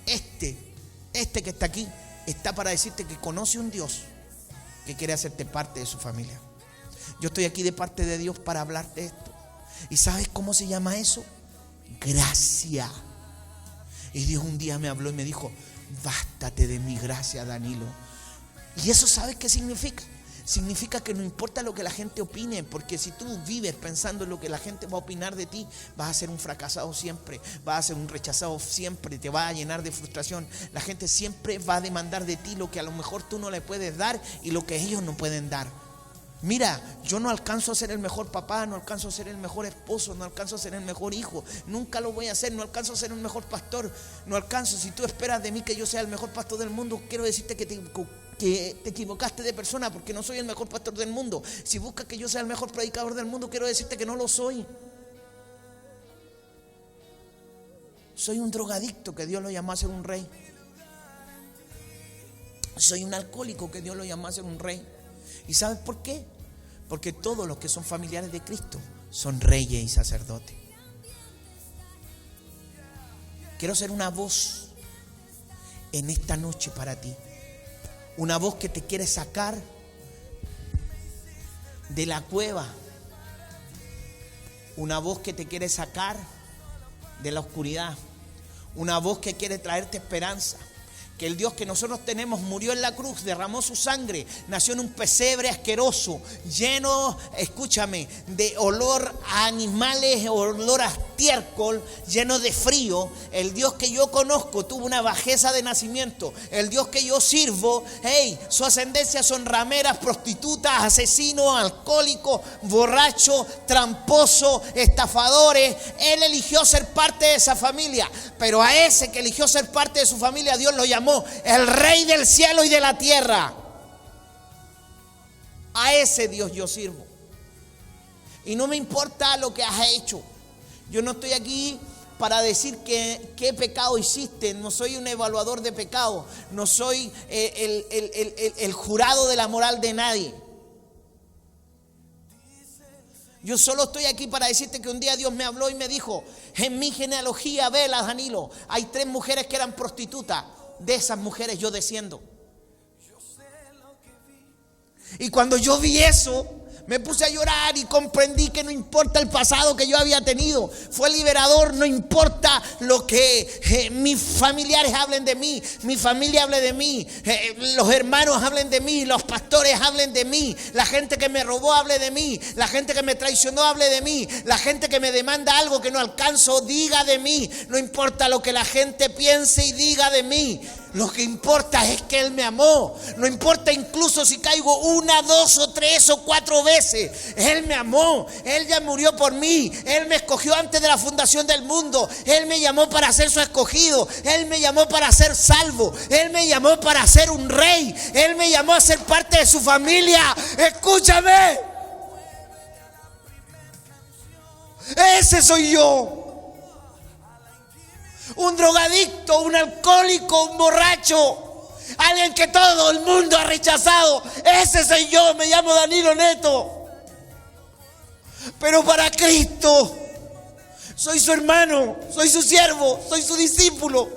que está aquí, está para decirte que conoce un Dios que quiere hacerte parte de su familia. Yo estoy aquí de parte de Dios para hablarte de esto. ¿Y sabes cómo se llama eso? Gracia. Y Dios un día me habló y me dijo: bástate de mi gracia, Danilo. ¿Y eso sabes qué significa? Significa que no importa lo que la gente opine, porque si tú vives pensando en lo que la gente va a opinar de ti, vas a ser un fracasado siempre, vas a ser un rechazado siempre, te va a llenar de frustración. La gente siempre va a demandar de ti lo que a lo mejor tú no le puedes dar y lo que ellos no pueden dar. Mira, yo no alcanzo a ser el mejor papá, no alcanzo a ser el mejor esposo, no alcanzo a ser el mejor hijo, nunca lo voy a hacer, no alcanzo a ser el mejor pastor, no alcanzo. Si tú esperas de mí que yo sea el mejor pastor del mundo, quiero decirte que te equivocaste de persona, porque no soy el mejor pastor del mundo. Si buscas que yo sea el mejor predicador del mundo, quiero decirte que no lo soy. Soy un drogadicto que Dios lo llamó a ser un rey. Soy un alcohólico que Dios lo llamó a ser un rey. ¿Y sabes por qué? Porque todos los que son familiares de Cristo son reyes y sacerdotes. Quiero ser una voz en esta noche para ti. Una voz que te quiere sacar de la cueva. Una voz que te quiere sacar de la oscuridad. Una voz que quiere traerte esperanza. Que el Dios que nosotros tenemos murió en la cruz, derramó su sangre, nació en un pesebre asqueroso, lleno, escúchame, de olor a animales, olor a estiércol, lleno de frío. El Dios que yo conozco tuvo una bajeza de nacimiento. El Dios que yo sirvo, su ascendencia son rameras, prostitutas, asesinos, alcohólicos, borrachos, tramposos, estafadores. Él eligió ser parte de esa familia, pero a ese que eligió ser parte de su familia, Dios lo llamó el Rey del cielo y de la tierra. A ese Dios yo sirvo. Y no me importa lo que has hecho. Yo no estoy aquí para decir qué pecado hiciste. No soy un evaluador de pecado. No soy el jurado de la moral de nadie. Yo solo estoy aquí para decirte que un día Dios me habló y me dijo: en mi genealogía, vela, Danilo, hay 3 mujeres que eran prostitutas. De esas mujeres yo desciendo. Y cuando yo vi eso, me puse a llorar y comprendí que no importa el pasado que yo había tenido, fue liberador. No importa lo que mis familiares hablen de mí, mi familia hable de mí, los hermanos hablen de mí, los pastores hablen de mí, la gente que me robó hable de mí, la gente que me traicionó hable de mí, la gente que me demanda algo que no alcanzo diga de mí. No importa lo que la gente piense y diga de mí. Lo que importa es que Él me amó. No importa incluso si caigo 1, 2 o 3 o 4 veces. Él me amó. Él ya murió por mí. Él me escogió antes de la fundación del mundo. Él me llamó para ser su escogido. Él me llamó para ser salvo. Él me llamó para ser un rey. Él me llamó a ser parte de su familia. Escúchame. Ese soy yo. Un drogadicto, un alcohólico, un borracho, alguien que todo el mundo ha rechazado. Ese soy yo, me llamo Danilo Neto. Pero para Cristo soy su hermano, soy su siervo, soy su discípulo.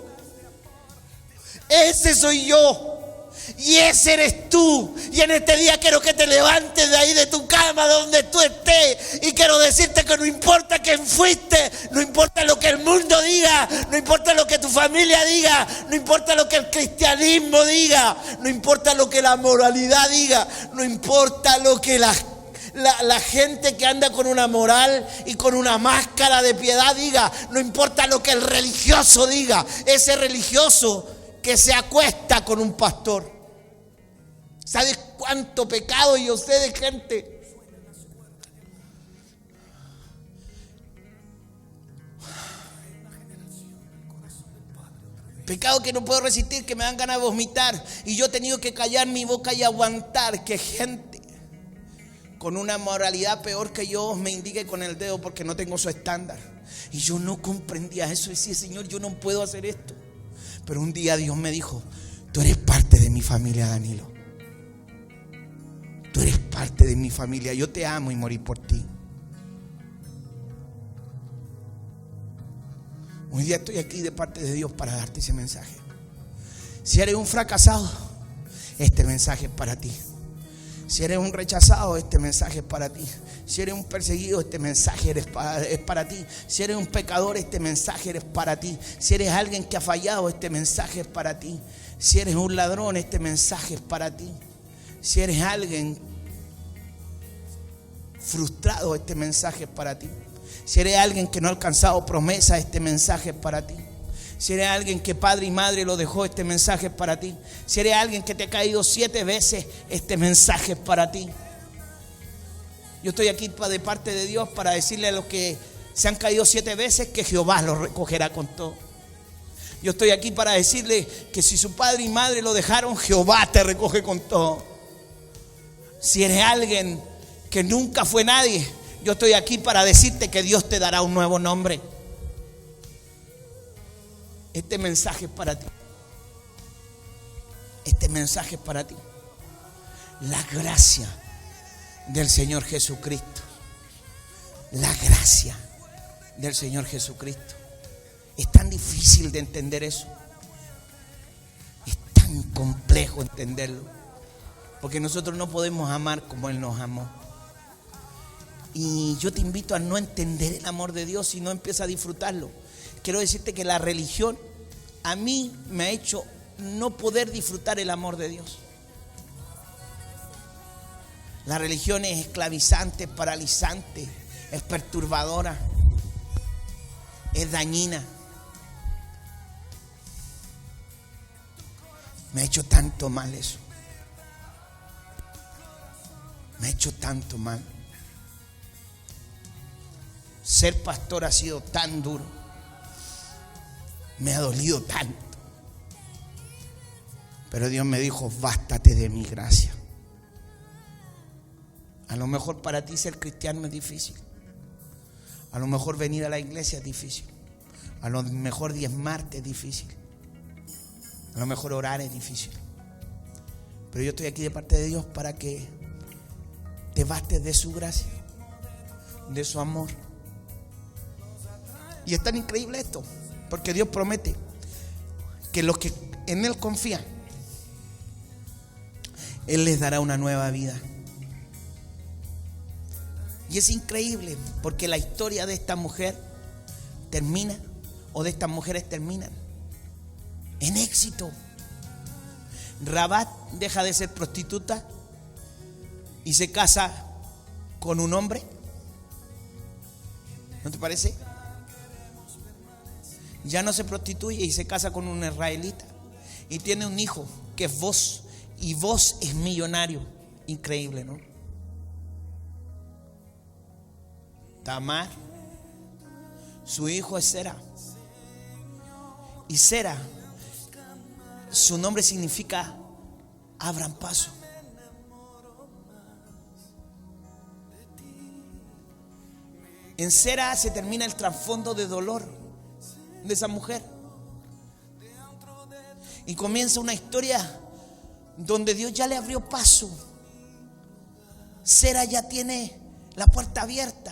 Ese soy yo. Y ese eres tú. Y en este día quiero que te levantes de ahí de tu cama, donde tú estés. Y quiero decirte que no importa quién fuiste, no importa lo que el mundo diga, no importa lo que tu familia diga, no importa lo que el cristianismo diga, no importa lo que la moralidad diga, no importa lo que la gente que anda con una moral y con una máscara de piedad diga, no importa lo que el religioso diga, ese religioso que se acuesta con un pastor. ¿Sabes cuánto pecado yo sé de gente? Pecado que no puedo resistir, que me dan ganas de vomitar. Y yo he tenido que callar mi boca y aguantar que gente con una moralidad peor que yo me indique con el dedo porque no tengo su estándar. Y yo no comprendía eso. Decía, Señor, yo no puedo hacer esto. Pero un día Dios me dijo, tú eres parte de mi familia, Danilo. Tú eres parte de mi familia. Yo te amo y morí por ti. Hoy día estoy aquí de parte de Dios para darte ese mensaje. Si eres un fracasado, este mensaje es para ti. Si eres un rechazado, este mensaje es para ti. Si eres un perseguido, este mensaje es para ti. Si eres un pecador, este mensaje es para ti. Si eres alguien que ha fallado, este mensaje es para ti. Si eres un ladrón, este mensaje es para ti. Si eres alguien frustrado, este mensaje es para ti. Si eres alguien que no ha alcanzado promesa, este mensaje es para ti. Si eres alguien que padre y madre lo dejó, este mensaje es para ti. Si eres alguien que te ha caído 7 veces, este mensaje es para ti. Yo estoy aquí de parte de Dios para decirle a los que se han caído 7 veces que Jehová los recogerá con todo. Yo estoy aquí para decirle que si su padre y madre lo dejaron, Jehová te recoge con todo. Si eres alguien que nunca fue nadie, yo estoy aquí para decirte que Dios te dará un nuevo nombre. Este mensaje es para ti. Este mensaje es para ti. La gracia del Señor Jesucristo. La gracia del Señor Jesucristo. Es tan difícil de entender eso. Es tan complejo entenderlo. Porque nosotros no podemos amar como Él nos amó. Y yo te invito a no entender el amor de Dios si no empiezas a disfrutarlo. Quiero decirte que la religión a mí me ha hecho no poder disfrutar el amor de Dios. La religión es esclavizante, paralizante, es perturbadora, es dañina. Me ha hecho tanto mal eso. Me ha hecho tanto mal. Ser pastor ha sido tan duro. Me ha dolido tanto. Pero Dios me dijo, bástate de mi gracia. A lo mejor para ti ser cristiano es difícil. A lo mejor venir a la iglesia es difícil. A lo mejor diezmarte es difícil. A lo mejor orar es difícil. Pero yo estoy aquí de parte de Dios para que te bastes de su gracia, de su amor. Y es tan increíble esto, porque Dios promete que los que en Él confían, Él les dará una nueva vida. Y es increíble porque la historia de esta mujer termina, o de estas mujeres terminan en éxito. Rabat deja de ser prostituta y se casa con un hombre. ¿No te parece? Ya no se prostituye y se casa con un israelita. Y tiene un hijo que es Boz. Y Boz es millonario. Increíble, ¿no? Tamar, su hijo es Sera. Y Sera, su nombre significa abran paso. En Sera se termina el trasfondo de dolor de esa mujer. Y comienza una historia donde Dios ya le abrió paso. Sera ya tiene la puerta abierta.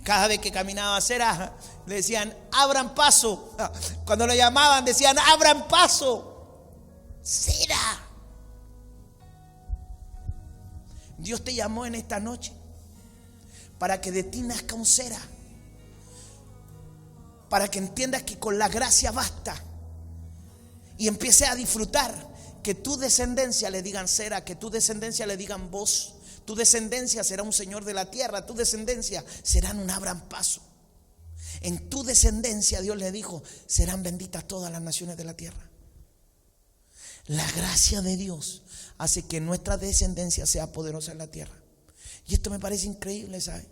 Cada vez que caminaba Sera, le decían, abran paso. Cuando lo llamaban, decían, abran paso. Sera. Dios te llamó en esta noche para que de ti nazca un Sera, para que entiendas que con la gracia basta y empieces a disfrutar, que tu descendencia le digan Sera, que tu descendencia le digan voz, tu descendencia será un señor de la tierra, tu descendencia serán un abran paso. En tu descendencia, Dios le dijo, serán benditas todas las naciones de la tierra. La gracia de Dios hace que nuestra descendencia sea poderosa en la tierra. Y esto me parece increíble, ¿sabe?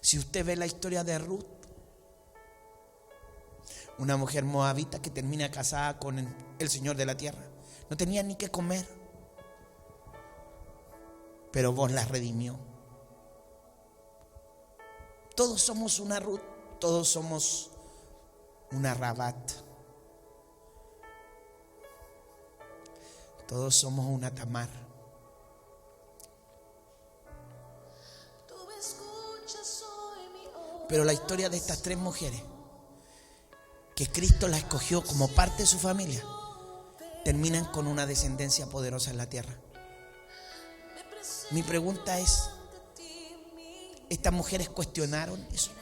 Si usted ve la historia de Ruth, una mujer moabita que termina casada con el Señor de la tierra, no tenía ni qué comer, pero vos la redimió. Todos somos una Ruth, todos somos una Rabat, todos somos una Tamar. Pero la historia de estas tres mujeres, que Cristo las escogió como parte de su familia, terminan con una descendencia poderosa en la tierra. Mi pregunta es, ¿estas mujeres cuestionaron eso?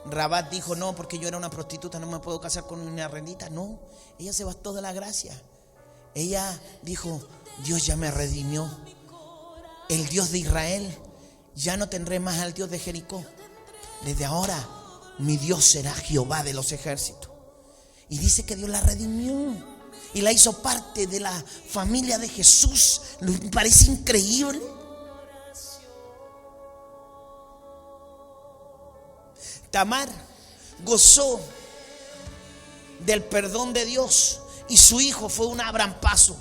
Rabat dijo, no, porque yo era una prostituta, no me puedo casar con una renita. No, ella se bastó de la gracia. Ella dijo, Dios ya me redimió. El Dios de Israel, ya no tendré más al Dios de Jericó. Desde ahora mi Dios será Jehová de los ejércitos. Y dice que Dios la redimió y la hizo parte de la familia de Jesús. Me parece increíble. Tamar gozó del perdón de Dios y su hijo fue un abran paso.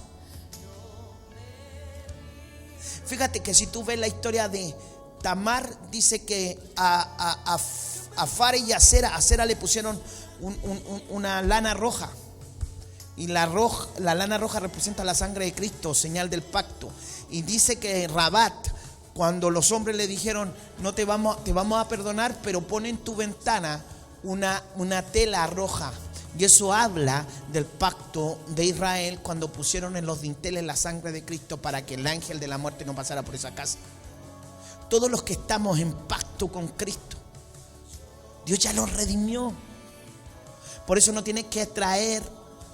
Fíjate que si tú ves la historia de Tamar, dice que a Fare y a Sera le pusieron una lana roja. Y la lana roja representa la sangre de Cristo, señal del pacto. Y dice que Rabat, cuando los hombres le dijeron, no te vamos a perdonar, pero pon en tu ventana una tela roja. Y eso habla del pacto de Israel cuando pusieron en los dinteles la sangre de Cristo para que el ángel de la muerte no pasara por esa casa. Todos los que estamos en pacto con Cristo, Dios ya los redimió. Por eso no tienes que traer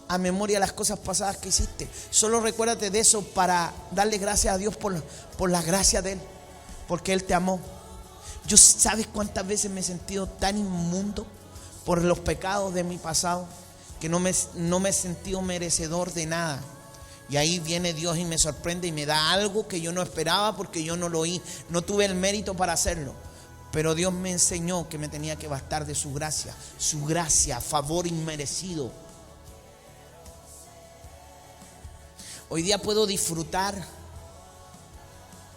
a memoria las cosas pasadas que hiciste. Solo recuérdate de eso para darle gracias a Dios por la gracia de Él, porque Él te amó. Yo, ¿sabes cuántas veces me he sentido tan inmundo por los pecados de mi pasado que no me he sentido merecedor de nada? Y ahí viene Dios y me sorprende y me da algo que yo no esperaba, porque yo no tuve el mérito para hacerlo. Pero Dios me enseñó que me tenía que bastar de su gracia, favor inmerecido. Hoy día puedo disfrutar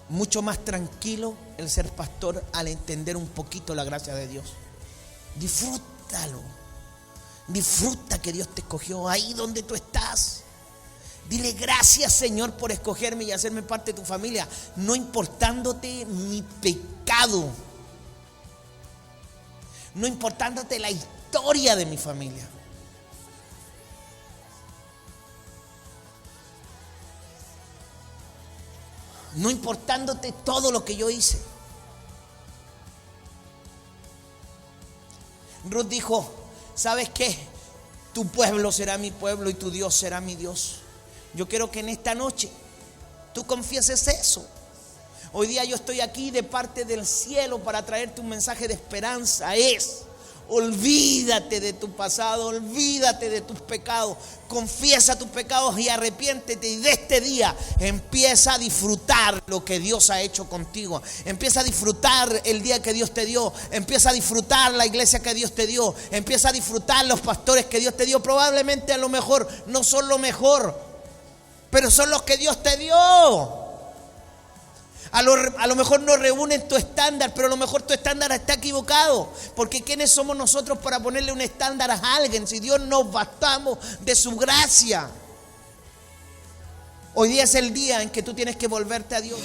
mucho más tranquilo el ser pastor al entender un poquito la gracia de Dios. Disfrútalo. Disfruta que Dios te escogió ahí donde tú estás. Dile gracias, Señor, por escogerme y hacerme parte de tu familia, no importándote mi pecado, no importándote la historia de mi familia. No importándote todo lo que yo hice. Ruth dijo, ¿sabes qué? Tu pueblo será mi pueblo y tu Dios será mi Dios. Yo quiero que en esta noche tú confieses eso. Hoy día yo estoy aquí de parte del cielo para traerte un mensaje de esperanza. Olvídate de tu pasado, olvídate de tus pecados, confiesa tus pecados y arrepiéntete, y de este día empieza a disfrutar lo que Dios ha hecho contigo. Empieza a disfrutar el día que Dios te dio, empieza a disfrutar la iglesia que Dios te dio, empieza a disfrutar los pastores que Dios te dio. Probablemente a lo mejor no son lo mejor, pero son los que Dios te dio. A lo mejor no reúnen tu estándar, pero a lo mejor tu estándar está equivocado. Porque ¿quiénes somos nosotros para ponerle un estándar a alguien si Dios nos bastamos de su gracia? Hoy día es el día en que tú tienes que volverte a Dios.